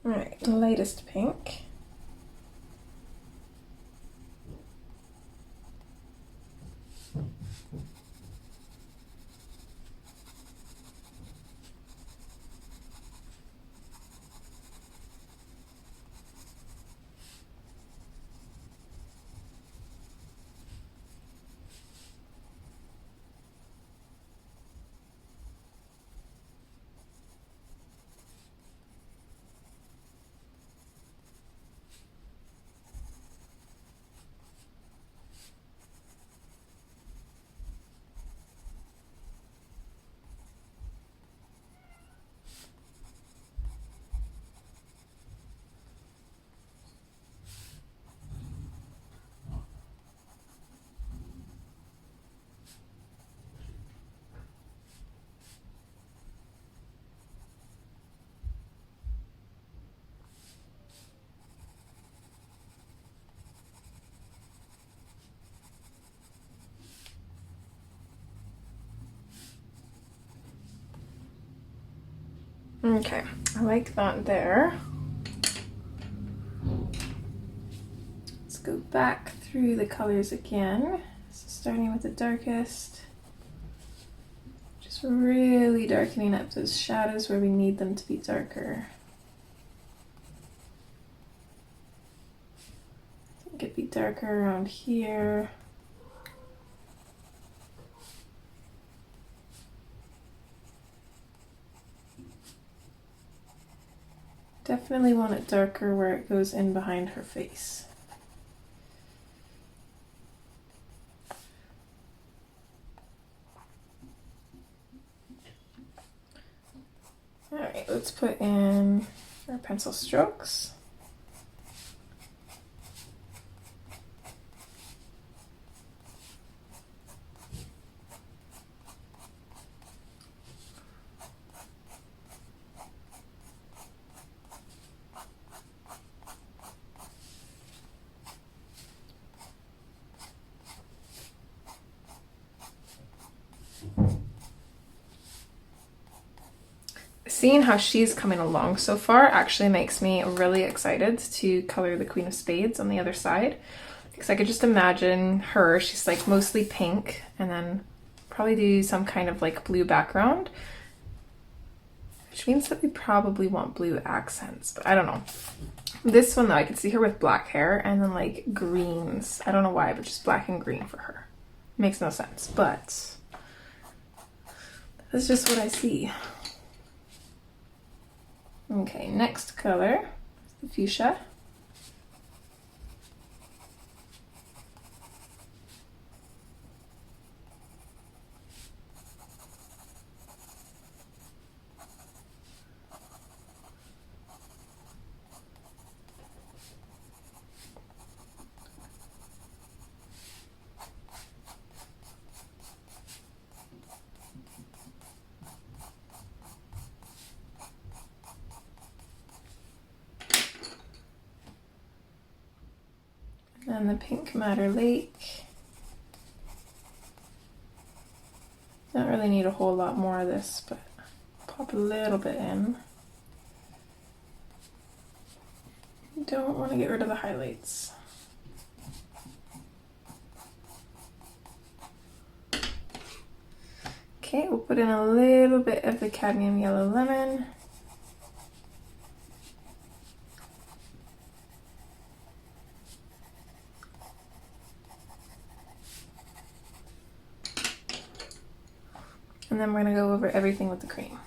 All right, lightest pink. Okay, I like that there. Let's go back through the colors again. So starting with the darkest, just really darkening up those shadows where we need them to be darker. I think it'd be darker around here. Definitely want it darker where it goes in behind her face. Alright, let's put in our pencil strokes. Seeing how she's coming along so far actually makes me really excited to color the Queen of Spades on the other side, because I could just imagine her, she's like mostly pink, and then probably do some kind of like blue background, which means that we probably want blue accents, but I don't know. This one though, I could see her with black hair and then like greens. I don't know why, but just black and green for her. Makes no sense, but that's just what I see. Okay, next color is the fuchsia. And the Pink Madder Lake. Don't really need a whole lot more of this, but pop a little bit in. Don't want to get rid of the highlights. Okay, we'll put in a little bit of the cadmium yellow lemon. And then we're going to go over everything with the cream.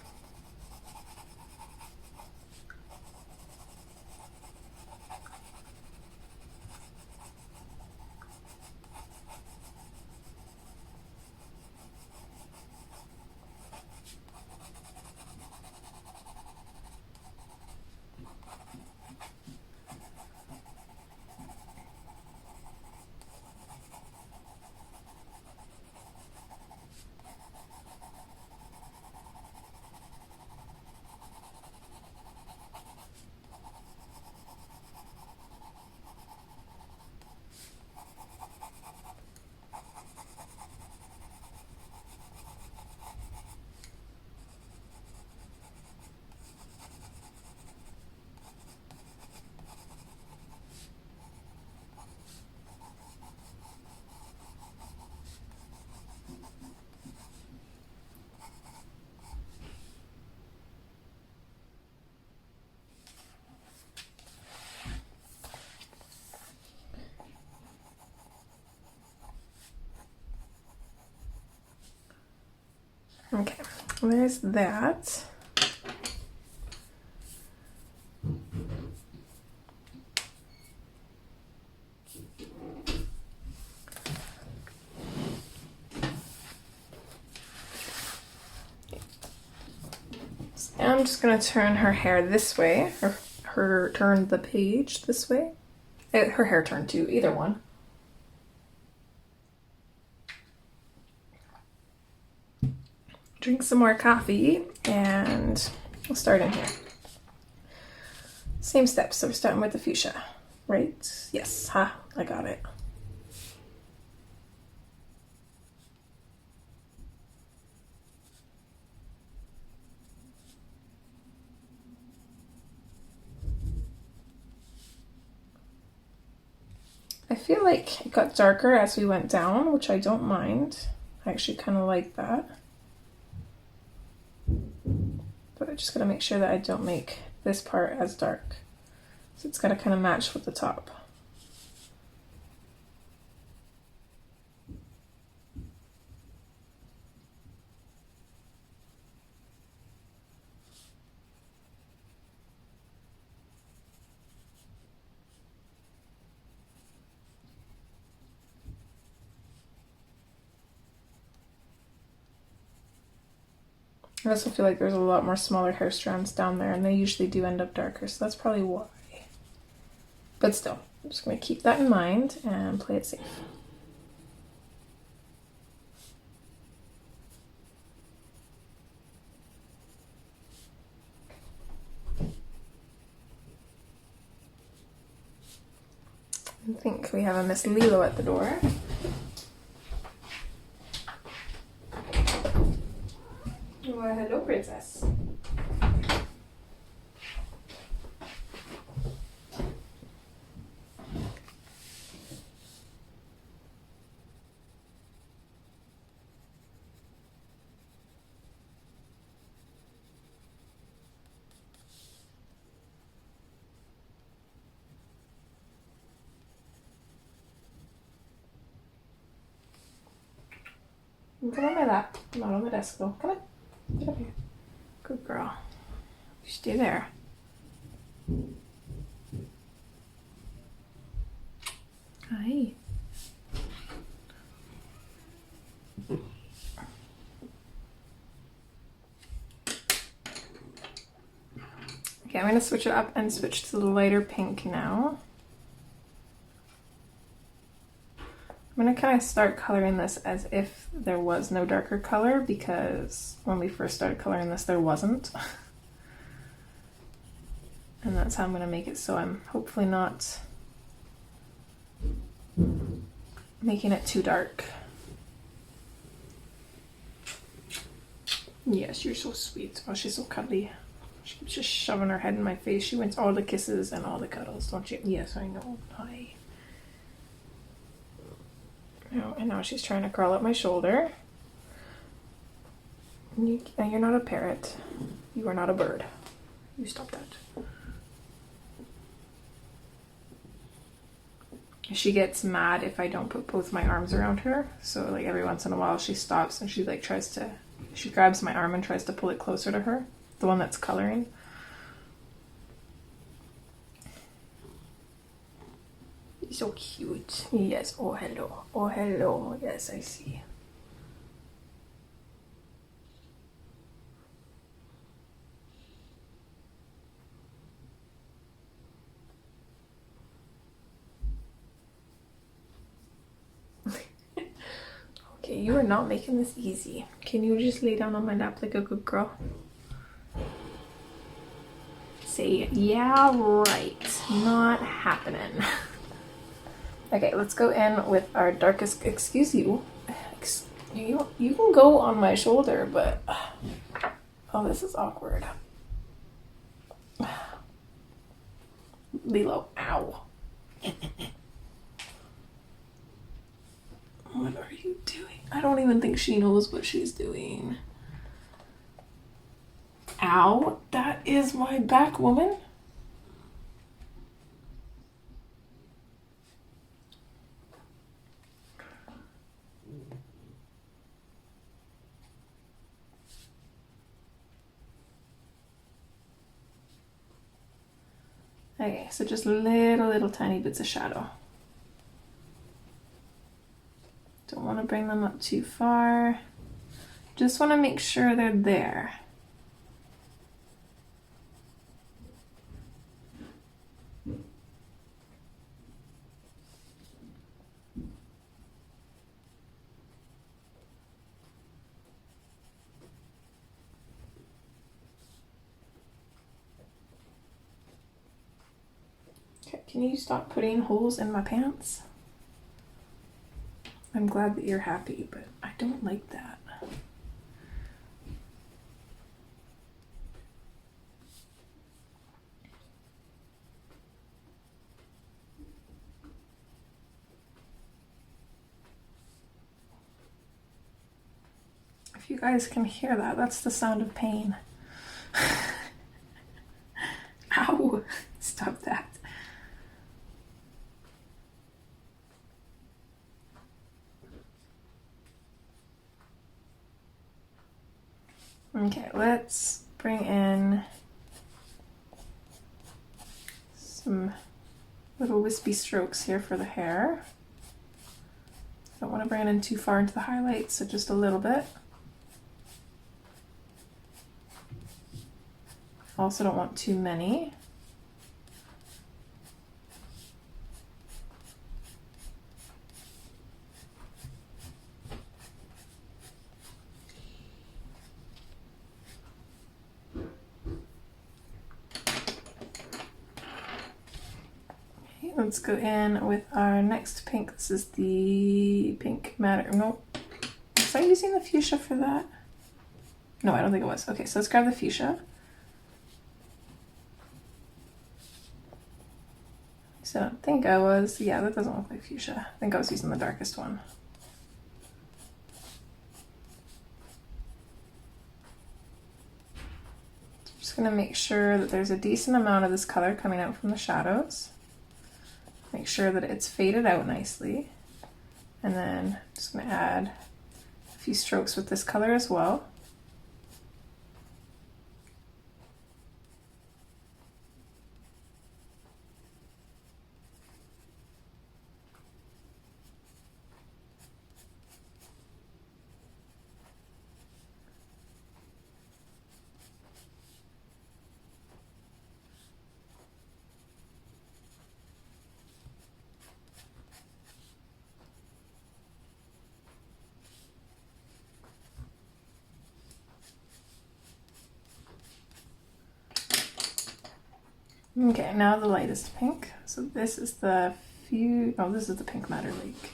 Okay, there's that. So now I'm just going to turn her hair this way, or turn the page this way. Her hair turned too, either one. Drink some more coffee, and we'll start in here. Same steps, so we're starting with the fuchsia, right? Yes, I got it. I feel like it got darker as we went down, which I don't mind. I actually kind of like that. But I'm just gonna make sure that I don't make this part as dark. So it's gotta kind of match with the top. I also feel like there's a lot more smaller hair strands down there, and they usually do end up darker, so that's probably why. But still, I'm just going to keep that in mind and play it safe. I think we have a Miss Lilo at the door. Well, hello, princess. Come on my lap, not on the desk though. Come on, get up here. Good girl. You stay there. Hi. Okay, I'm going to switch it up and switch to the lighter pink now. I'm going to kind of start coloring this as if there was no darker color, because when we first started coloring this there wasn't. And that's how I'm going to make it, so I'm hopefully not making it too dark. Yes, you're so sweet. Oh, she's so cuddly. She keeps just shoving her head in my face. She wants all the kisses and all the cuddles, don't you? Yes, I know. Hi. Oh, and now she's trying to crawl up my shoulder. And you're not a parrot. You are not a bird. You stop that. She gets mad if I don't put both my arms around her. So like every once in a while she stops and she like she grabs my arm and tries to pull it closer to her. The one that's coloring. So cute. Yes. Oh, hello. Oh, hello. Yes, I see. Okay, you are not making this easy. Can you just lay down on my lap like a good girl? Say, yeah, right. Not happening. Okay, let's go in with our darkest, excuse you. You can go on my shoulder, but, oh, this is awkward. Lilo, ow. What are you doing? I don't even think she knows what she's doing. Ow, that is my back, woman. Okay, so just little tiny bits of shadow. Don't want to bring them up too far. Just want to make sure they're there. Okay, can you stop putting holes in my pants? I'm glad that you're happy, but I don't like that. if you guys can hear that, that's the sound of pain. Ow! Stop that. Okay, let's bring in some little wispy strokes here for the hair. Don't want to bring it in too far into the highlights, so just a little bit. Also don't want too many. Let's go in with our next pink. This is the Pink Matter. Nope. Was I using the fuchsia for that? No, I don't think it was. Okay, so let's grab the fuchsia. So I don't think I was. Yeah, that doesn't look like fuchsia. I think I was using the darkest one. Just gonna make sure that there's a decent amount of this color coming out from the shadows. Make sure that it's faded out nicely. And then I'm just going to add a few strokes with this color as well. Okay, now the lightest pink. So this is the this is the Pink Matter Lake.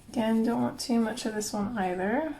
Again, don't want too much of this one either.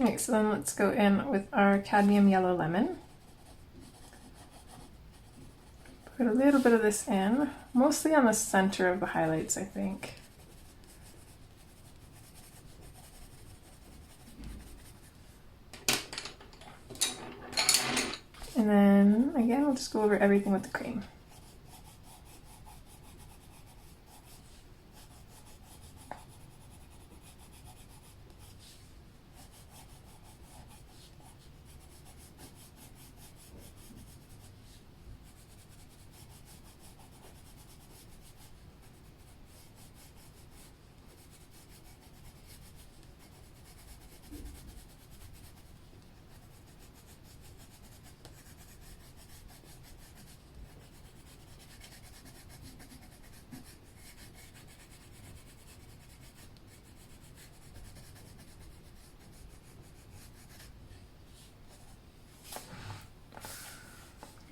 Okay, so then let's go in with our Cadmium Yellow Lemon. Put a little bit of this in, mostly on the center of the highlights, I think. And then, again, we'll just go over everything with the cream.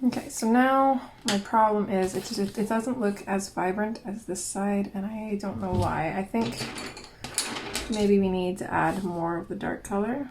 Okay, so now my problem is it doesn't look as vibrant as this side, and I don't know why. I think maybe we need to add more of the dark color.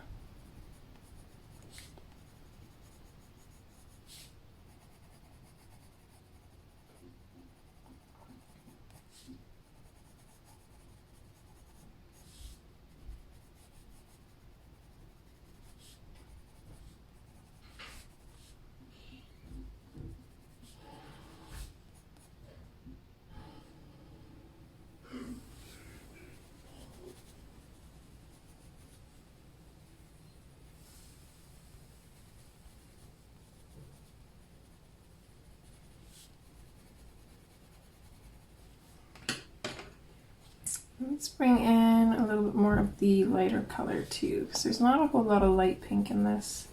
Let's bring in a little bit more of the lighter color too, because there's not a whole lot of light pink in this.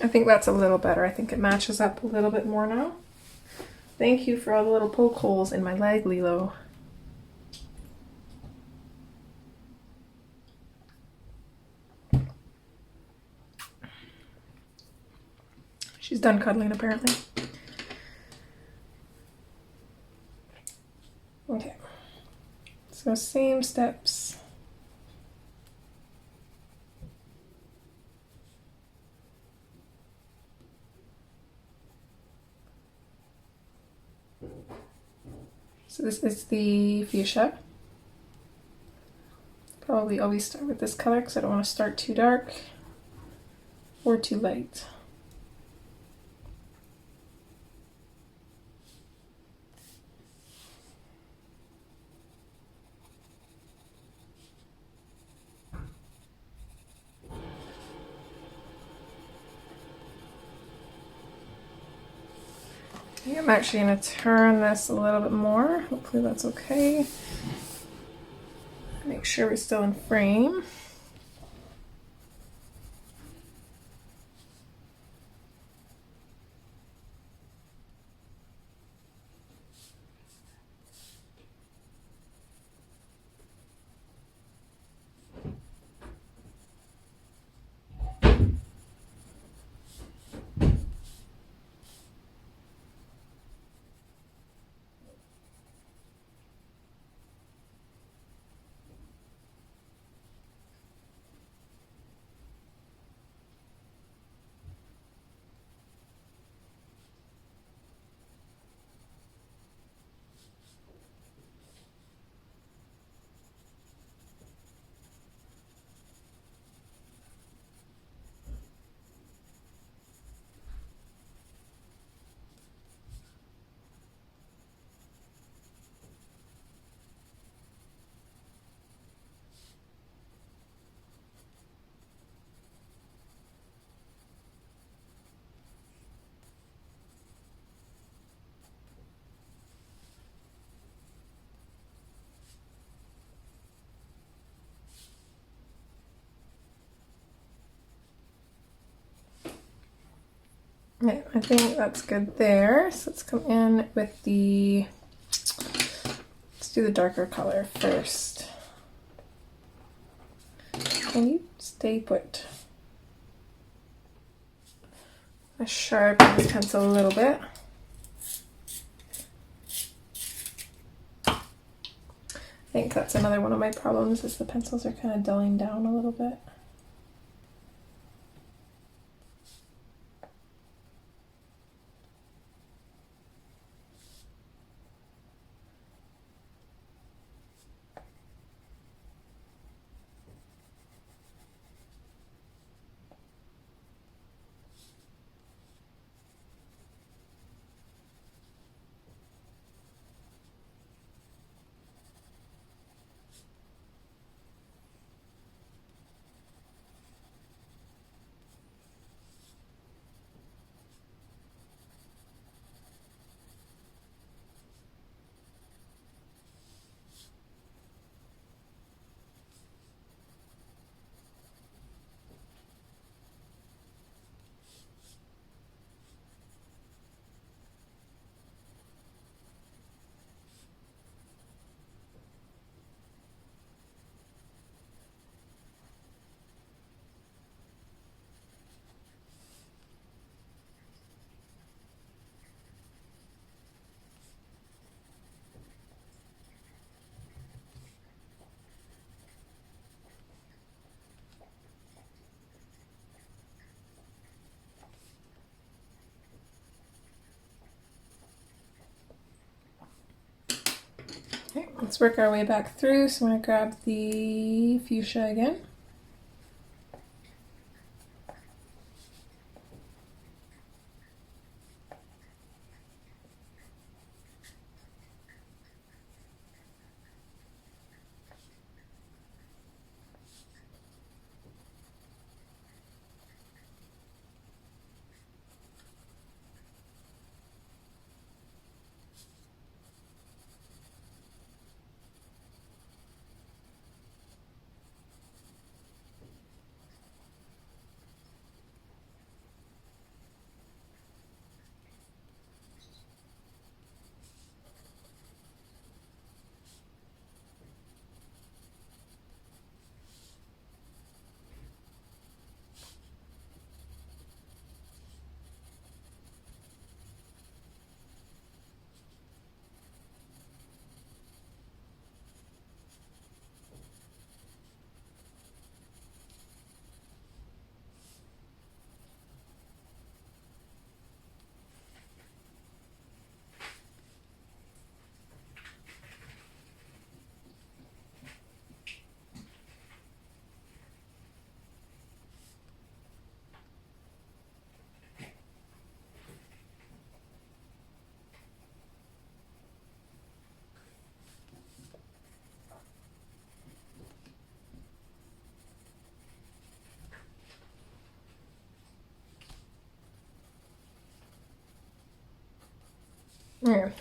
I think that's a little better. I think it matches up a little bit more now. Thank you for all the little poke holes in my leg, Lilo. She's done cuddling, apparently. Okay, so same steps. So this is the fuchsia. Probably always start with this color because I don't want to start too dark or too light. I'm actually going to turn this a little bit more. Hopefully that's okay. Make sure we're still in frame. Okay, I think that's good there. So let's come in with the, let's do the darker color first. Can you stay put? I sharpen the pencil a little bit. I think that's another one of my problems is the pencils are kind of dulling down a little bit. Okay, let's work our way back through. So I'm going to grab the fuchsia again.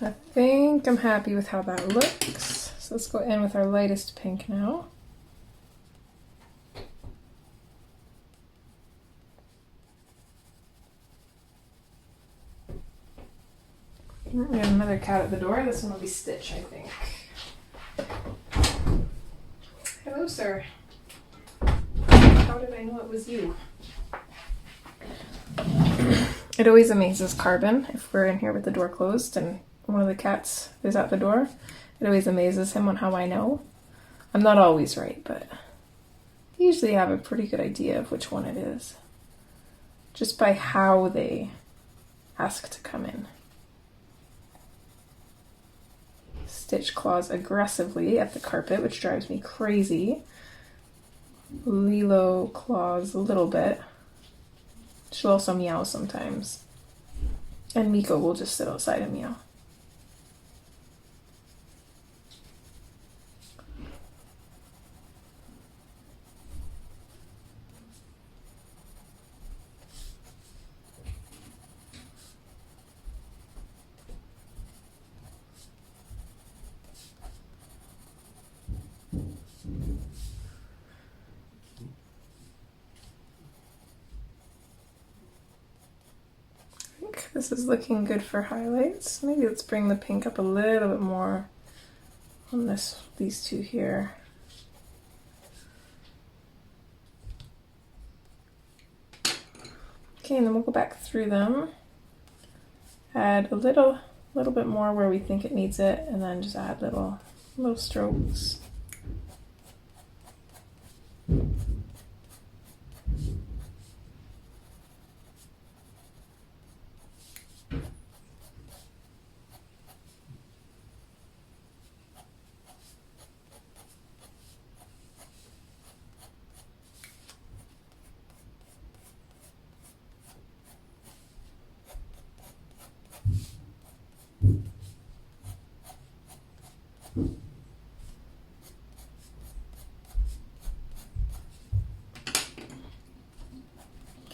I think I'm happy with how that looks. So let's go in with our lightest pink now. We have another cat at the door. This one will be Stitch, I think. Hello, sir. How did I know it was you? It always amazes Carbon if we're in here with the door closed and one of the cats is at the door. It always amazes him on how I know. I'm not always right, but I usually have a pretty good idea of which one it is. Just by how they ask to come in. Stitch claws aggressively at the carpet, which drives me crazy. Lilo claws a little bit. She'll also meow sometimes. And Miko will just sit outside and meow. This is looking good for highlights. Maybe let's bring the pink up a little bit more on these two here. Okay, and then we'll go back through them. Add a little bit more where we think it needs it, and then just add little strokes.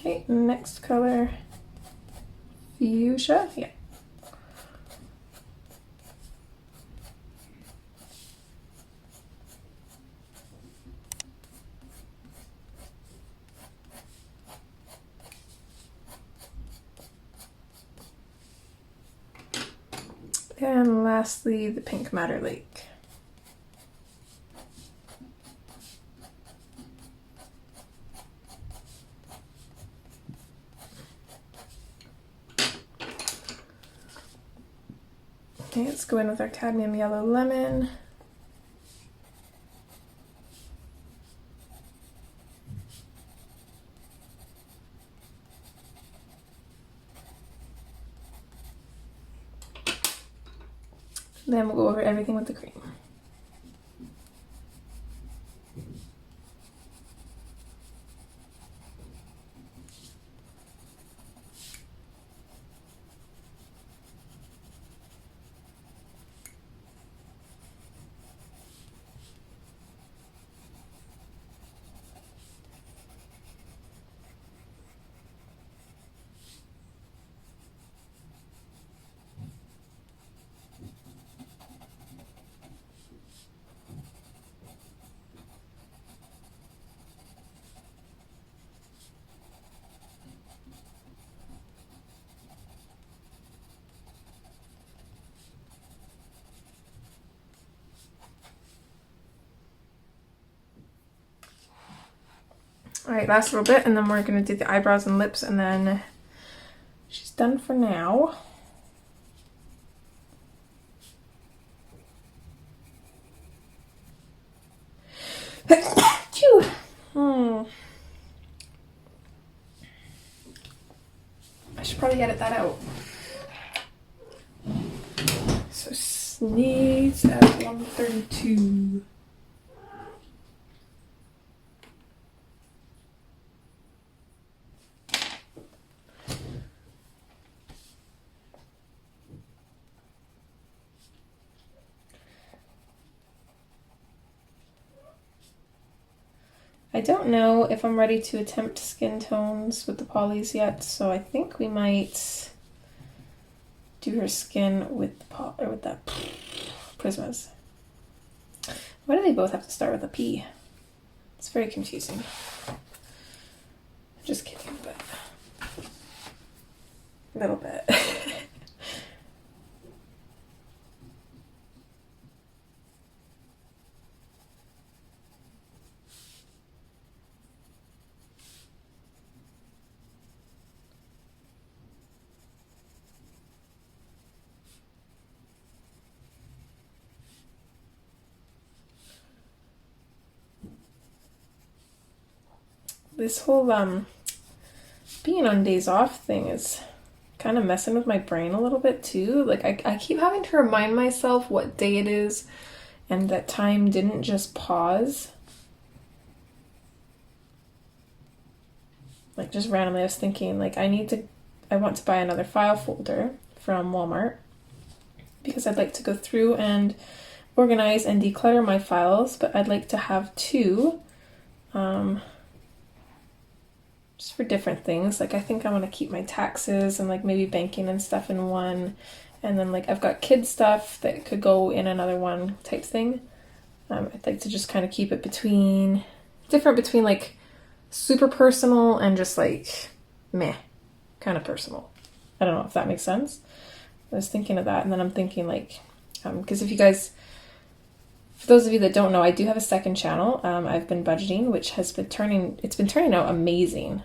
Okay, next color, fuchsia, yeah. And lastly, the Pink Madder Lake. Okay, let's go in with our cadmium yellow lemon. Then we'll go over everything with the cream. Alright, last little bit, and then we're going to do the eyebrows and lips, and then she's done for now. I should probably edit that out. So sneeze at 132. I don't know if I'm ready to attempt skin tones with the polys yet, so I think we might do her skin with that Prismas. Why do they both have to start with a P? It's very confusing. Just kidding, but a little bit. This whole being on days off thing is kind of messing with my brain a little bit too. Like I keep having to remind myself what day it is and that time didn't just pause. Like just randomly I was thinking like I want to buy another file folder from Walmart because I'd like to go through and organize and declutter my files, but I'd like to have two just for different things. Like I think I want to keep my taxes and like maybe banking and stuff in one, and then like I've got kid stuff that could go in another one type thing. I'd like to just kind of keep it between like super personal and just like meh kind of personal. I don't know if that makes sense. I was thinking of that, and then I'm thinking like because for those of you that don't know, I do have a second channel. I've been budgeting, which has been turning out amazing.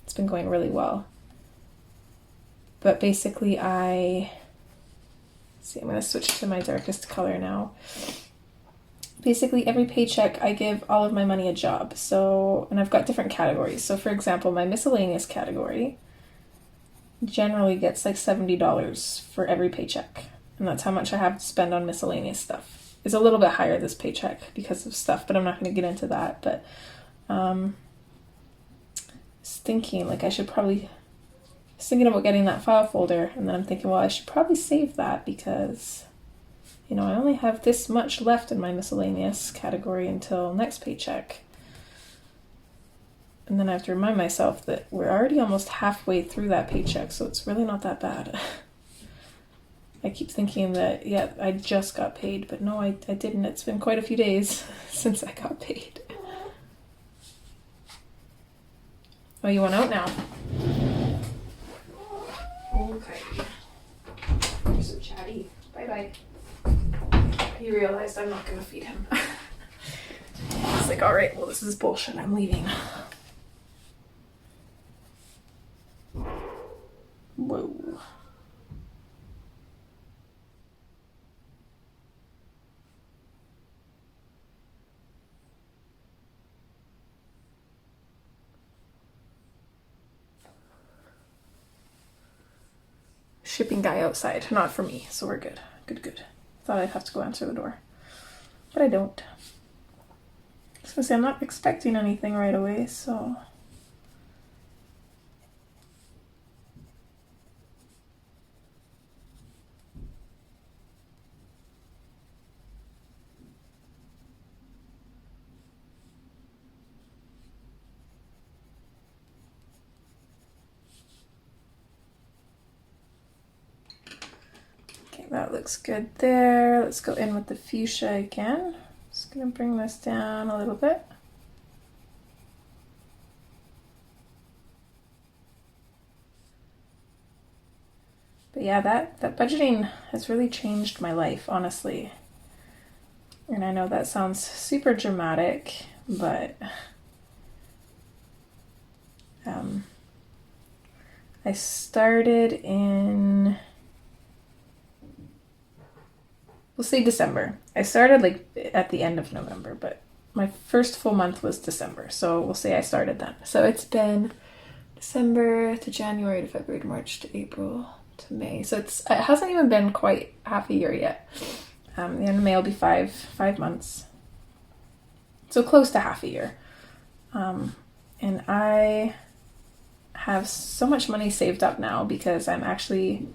It's been going really well. But basically I'm going to switch to my darkest color now. Basically every paycheck I give all of my money a job. So, and I've got different categories. So for example, my miscellaneous category generally gets like $70 for every paycheck. And that's how much I have to spend on miscellaneous stuff. It's a little bit higher this paycheck because of stuff, but I'm not going to get into that. But I was thinking like I was thinking about getting that file folder, and then I'm thinking, well, I should probably save that because, you know, I only have this much left in my miscellaneous category until next paycheck. And then I have to remind myself that we're already almost halfway through that paycheck, so it's really not that bad. I keep thinking that, yeah, I just got paid, but no, I didn't. It's been quite a few days since I got paid. Oh, you want out now? Okay. You're so chatty. Bye-bye. He realized I'm not going to feed him. It's like, all right, well, this is bullshit. I'm leaving. Whoa. Shipping guy outside, not for me, so we're good. Good. Thought I'd have to go answer the door, but I don't. I was gonna say I'm not expecting anything right away, so. That looks good there. Let's go in with the fuchsia again. Just gonna bring this down a little bit. But yeah, that budgeting has really changed my life, honestly. And I know that sounds super dramatic, but I started in, we'll say December. I started like at the end of November, but my first full month was December. So we'll say I started then. So it's been December to January to February to March to April to May. So it hasn't even been quite half a year yet. The end of May will be five months. So close to half a year. And I have so much money saved up now because I'm actually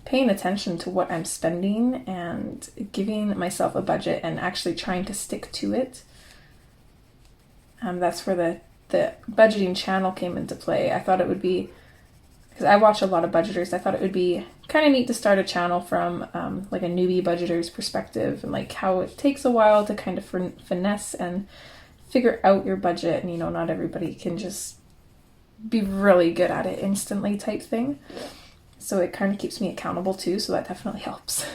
paying attention to what I'm spending and giving myself a budget and actually trying to stick to it. That's where the budgeting channel came into play. I thought it would be, because I watch a lot of budgeters. I thought it would be kind of neat to start a channel from like a newbie budgeter's perspective, and like how it takes a while to kind of finesse and figure out your budget, and you know, not everybody can just be really good at it instantly type thing. So it kind of keeps me accountable too, so that definitely helps.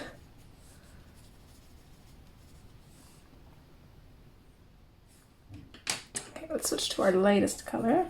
Okay, let's switch to our lightest color.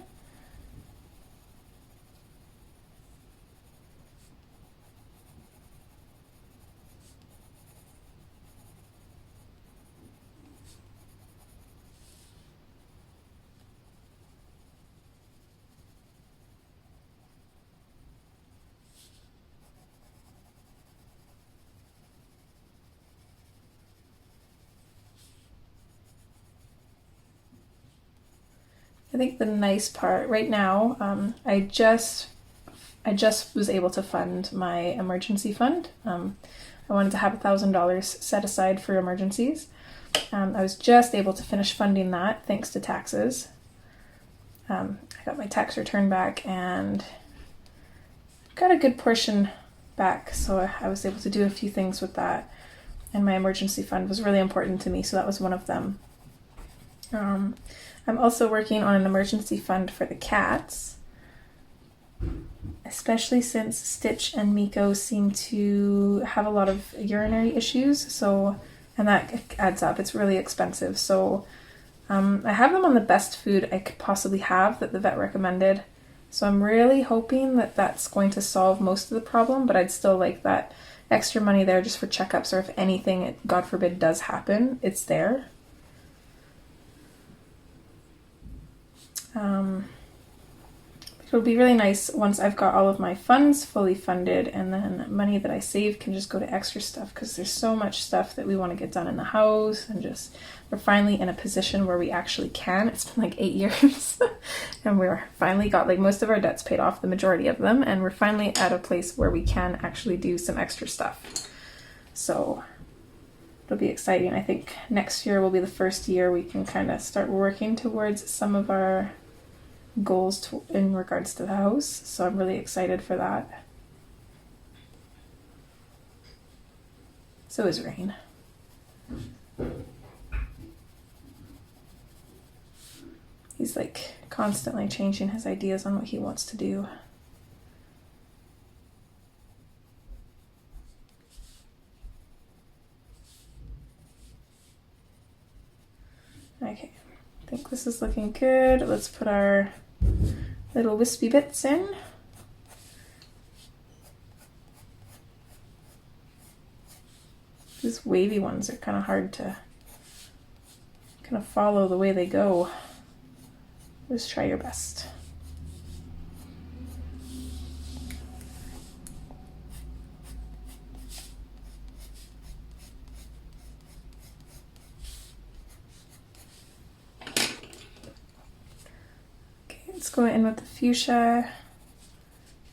I think the nice part right now, I just was able to fund my emergency fund. I wanted to have $1,000 set aside for emergencies. I was just able to finish funding that thanks to taxes. I got my tax return back and got a good portion back, so I was able to do a few things with that. And my emergency fund was really important to me, so that was one of them. I'm also working on an emergency fund for the cats, especially since Stitch and Miko seem to have a lot of urinary issues, so, and that adds up. It's really expensive. So I have them on the best food I could possibly have that the vet recommended. So I'm really hoping that that's going to solve most of the problem, but I'd still like that extra money there just for checkups, or if anything, God forbid, does happen, it's there. It'll be really nice once I've got all of my funds fully funded, and then money that I save can just go to extra stuff, because there's so much stuff that we want to get done in the house, and just we're finally in a position where we actually can. It's been like 8 years and we're finally got like most of our debts paid off, the majority of them, and we're finally at a place where we can actually do some extra stuff. So it'll be exciting. I think next year will be the first year we can kind of start working towards some of our goals in regards to the house. So I'm really excited for that. So is Rain. He's like constantly changing his ideas on what he wants to do. Okay, I think this is looking good. Let's put our little wispy bits in. These wavy ones are kind of hard to kind of follow the way they go. Just try your best. Let's go in with the fuchsia.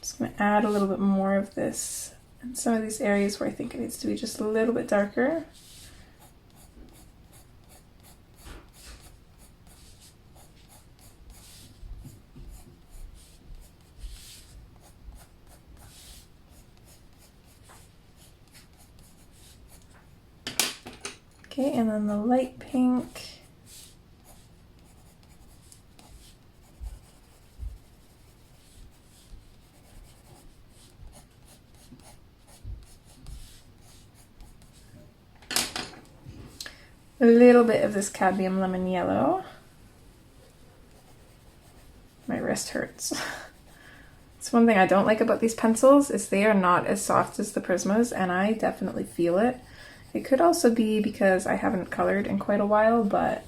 Just going to add a little bit more of this in some of these areas where I think it needs to be just a little bit darker. Okay, and then the light pink. A little bit of this cadmium lemon yellow. My wrist hurts. It's one thing I don't like about these pencils is they are not as soft as the Prismas, and I definitely feel it. It could also be because I haven't colored in quite a while, but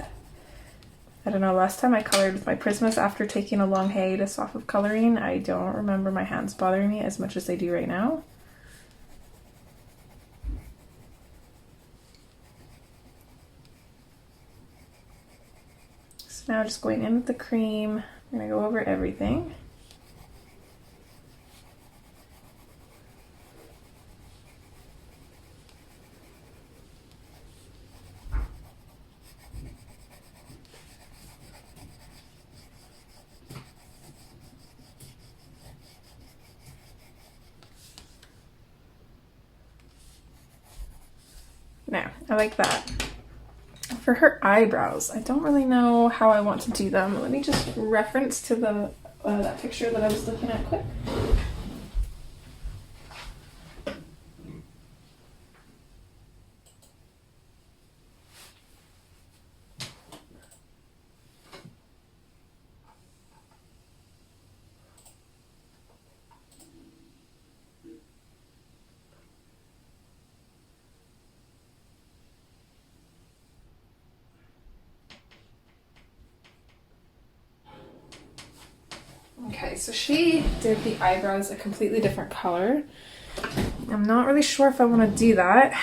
I don't know, last time I colored with my Prismas after taking a long hiatus off of coloring, I don't remember my hands bothering me as much as they do right now. So now just going in with the cream, I'm going to go over everything. Now, I like that. For her eyebrows, I don't really know how I want to do them. Let me just reference to the that picture that I was looking at quick. Okay, so she did the eyebrows a completely different color. I'm not really sure if I want to do that.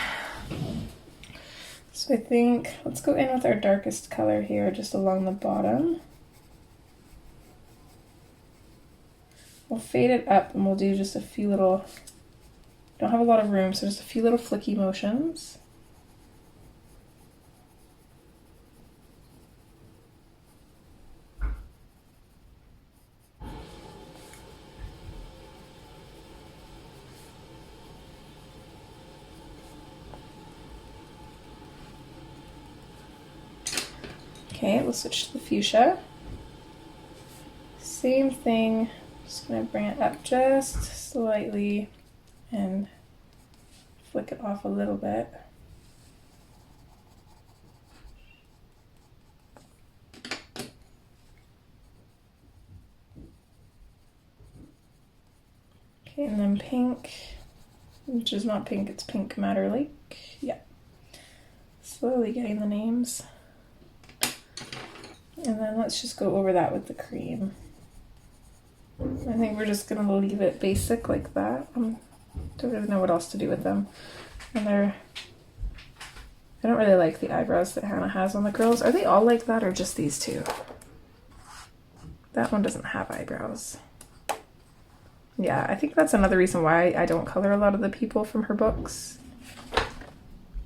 So I think let's go in with our darkest color here, just along the bottom. We'll fade it up and we'll do just a few little, don't have a lot of room, so just a few little flicky motions. Okay, we'll switch to the fuchsia. Same thing, just gonna bring it up just slightly and flick it off a little bit. Okay, and then pink, which is not pink, it's Pink Matter Lake. Yeah, slowly getting the names. And then let's just go over that with the cream. I think we're just gonna leave it basic like that. Don't really know what else to do with them. And I don't really like the eyebrows that Hanna has on the girls. Are they all like that or just these two? That one doesn't have eyebrows. Yeah, I think that's another reason why I don't color a lot of the people from her books.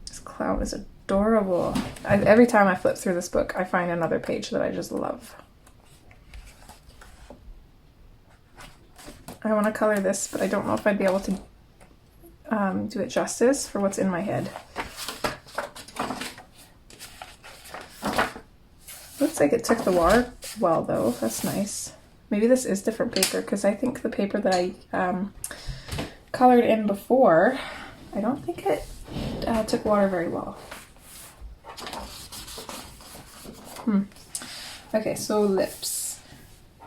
This clown is adorable. Every time I flip through this book, I find another page that I just love. I want to color this, but I don't know if I'd be able to do it justice for what's in my head. Looks like it took the water well, though. That's nice. Maybe this is different paper, because I think the paper that I colored in before, I don't think it took water very well. Okay, so lips.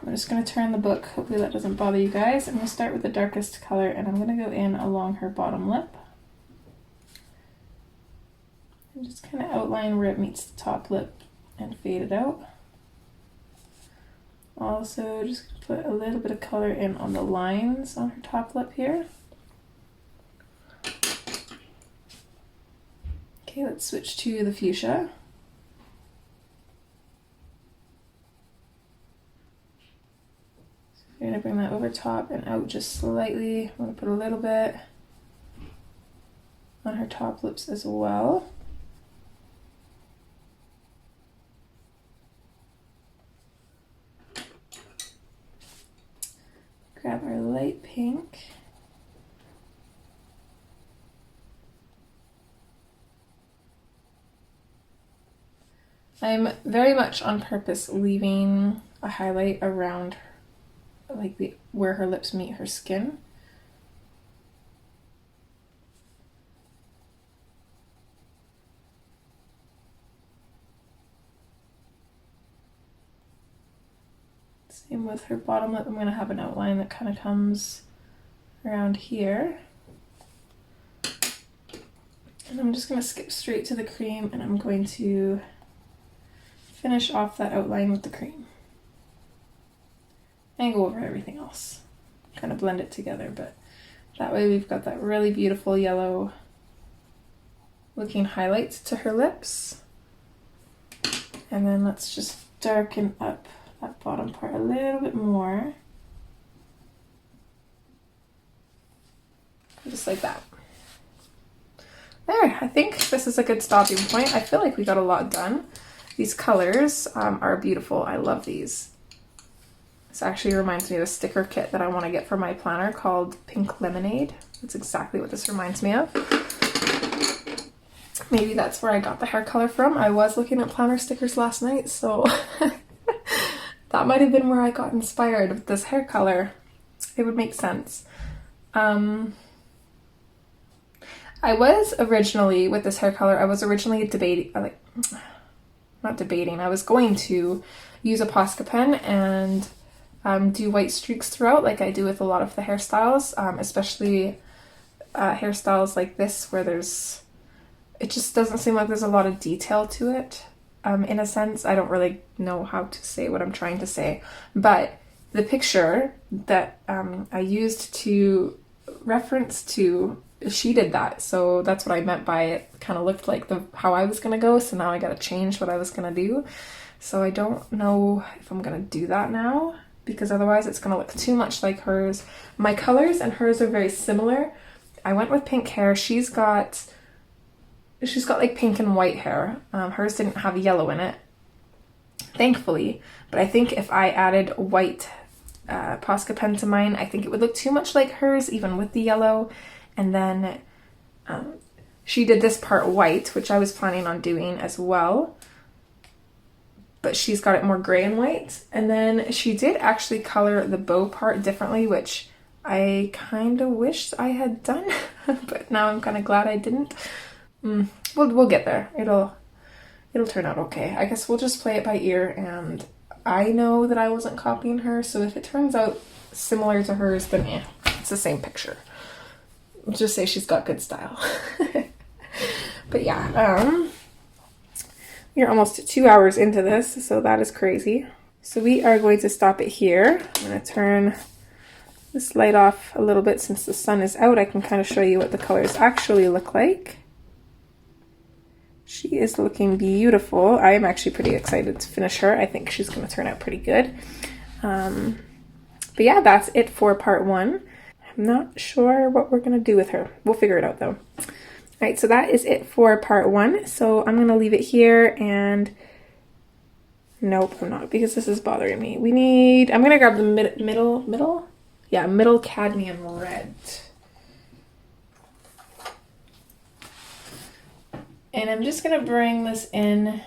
I'm just going to turn the book. Hopefully that doesn't bother you guys. I'm going to start with the darkest color, and I'm going to go in along her bottom lip. And just kind of outline where it meets the top lip and fade it out. Also, just put a little bit of color in on the lines on her top lip here. Okay, let's switch to the fuchsia. We're going to bring that over top and out just slightly. I'm going to put a little bit on her top lips as well. Grab our light pink. I'm very much on purpose leaving a highlight around where her lips meet her skin. Same with her bottom lip. I'm going to have an outline that kind of comes around here. And I'm just going to skip straight to the cream, and I'm going to finish off that outline with the cream. And go over everything else. Kind of blend it together, but that way we've got that really beautiful yellow looking highlights to her lips. And then let's just darken up that bottom part a little bit more. Just like that. There, I think this is a good stopping point. I feel like we got a lot done. These colors are beautiful. I love these. This actually reminds me of a sticker kit that I want to get for my planner called Pink Lemonade. That's exactly what this reminds me of. Maybe that's where I got the hair color from. I was looking at planner stickers last night, so that might have been where I got inspired with this hair color. It would make sense. I was originally, with this hair color, I was originally debating, not debating, I was going to use a Posca pen and do white streaks throughout like I do with a lot of the hairstyles, especially hairstyles like this where it just doesn't seem like there's a lot of detail to it. In a sense, I don't really know how to say what I'm trying to say, but the picture that I used to reference to, she did that, so that's what I meant by it kind of looked like how I was gonna go, so now I gotta change what I was gonna do. So I don't know if I'm gonna do that now, because otherwise it's gonna look too much like hers. My colors and hers are very similar. I went with pink hair. She's got like pink and white hair. Hers didn't have yellow in it, thankfully, but I think if I added white Posca pen to mine, I think it would look too much like hers, even with the yellow. And then she did this part white, which I was planning on doing as well, but she's got it more gray and white. And then she did actually color the bow part differently, which I kind of wish I had done, but now I'm kind of glad I didn't. We'll get there. It'll turn out okay. I guess we'll just play it by ear, and I know that I wasn't copying her, so if it turns out similar to hers, then yeah, it's the same picture. I'll just say she's got good style. But yeah, we're almost 2 hours into this, so that is crazy. So we are going to stop it here. I'm going to turn this light off a little bit since the sun is out. I can kind of show you what the colors actually look like. She is looking beautiful. I am actually pretty excited to finish her. I think she's going to turn out pretty good. But yeah, that's it for part 1. I'm not sure what we're going to do with her. We'll figure it out though. All right, so that is it for part 1. So I'm going to leave it here, and nope, I'm not, because this is bothering me. I'm going to grab the middle cadmium red. And I'm just going to bring this in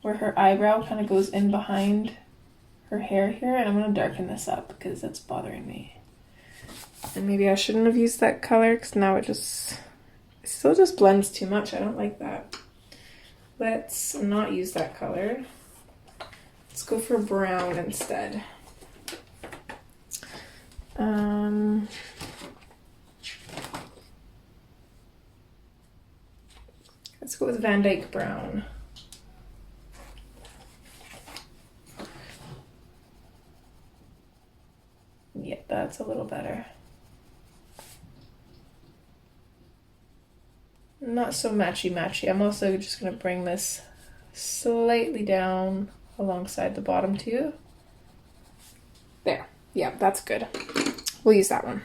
where her eyebrow kind of goes in behind her hair here, and I'm going to darken this up because that's bothering me. And maybe I shouldn't have used that color because now it still just blends too much. I don't like that. Let's not use that color. Let's go for brown instead. Let's go with Van Dyke Brown. Yeah, that's a little better. Not so matchy-matchy. I'm also just going to bring this slightly down alongside the bottom too. There. Yeah, that's good. We'll use that one.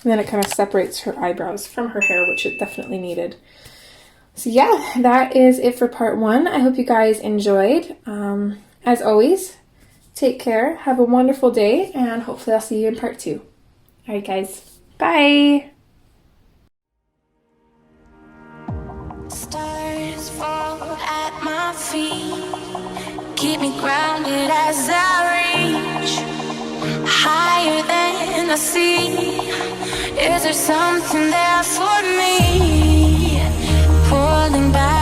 And then it kind of separates her eyebrows from her hair, which it definitely needed. So yeah, that is it for part 1. I hope you guys enjoyed. As always, take care, have a wonderful day, and hopefully I'll see you in part 2. All right, guys. Bye! Stars fall at my feet, keep me grounded as I reach higher than I see. Is there something there for me, pulling back?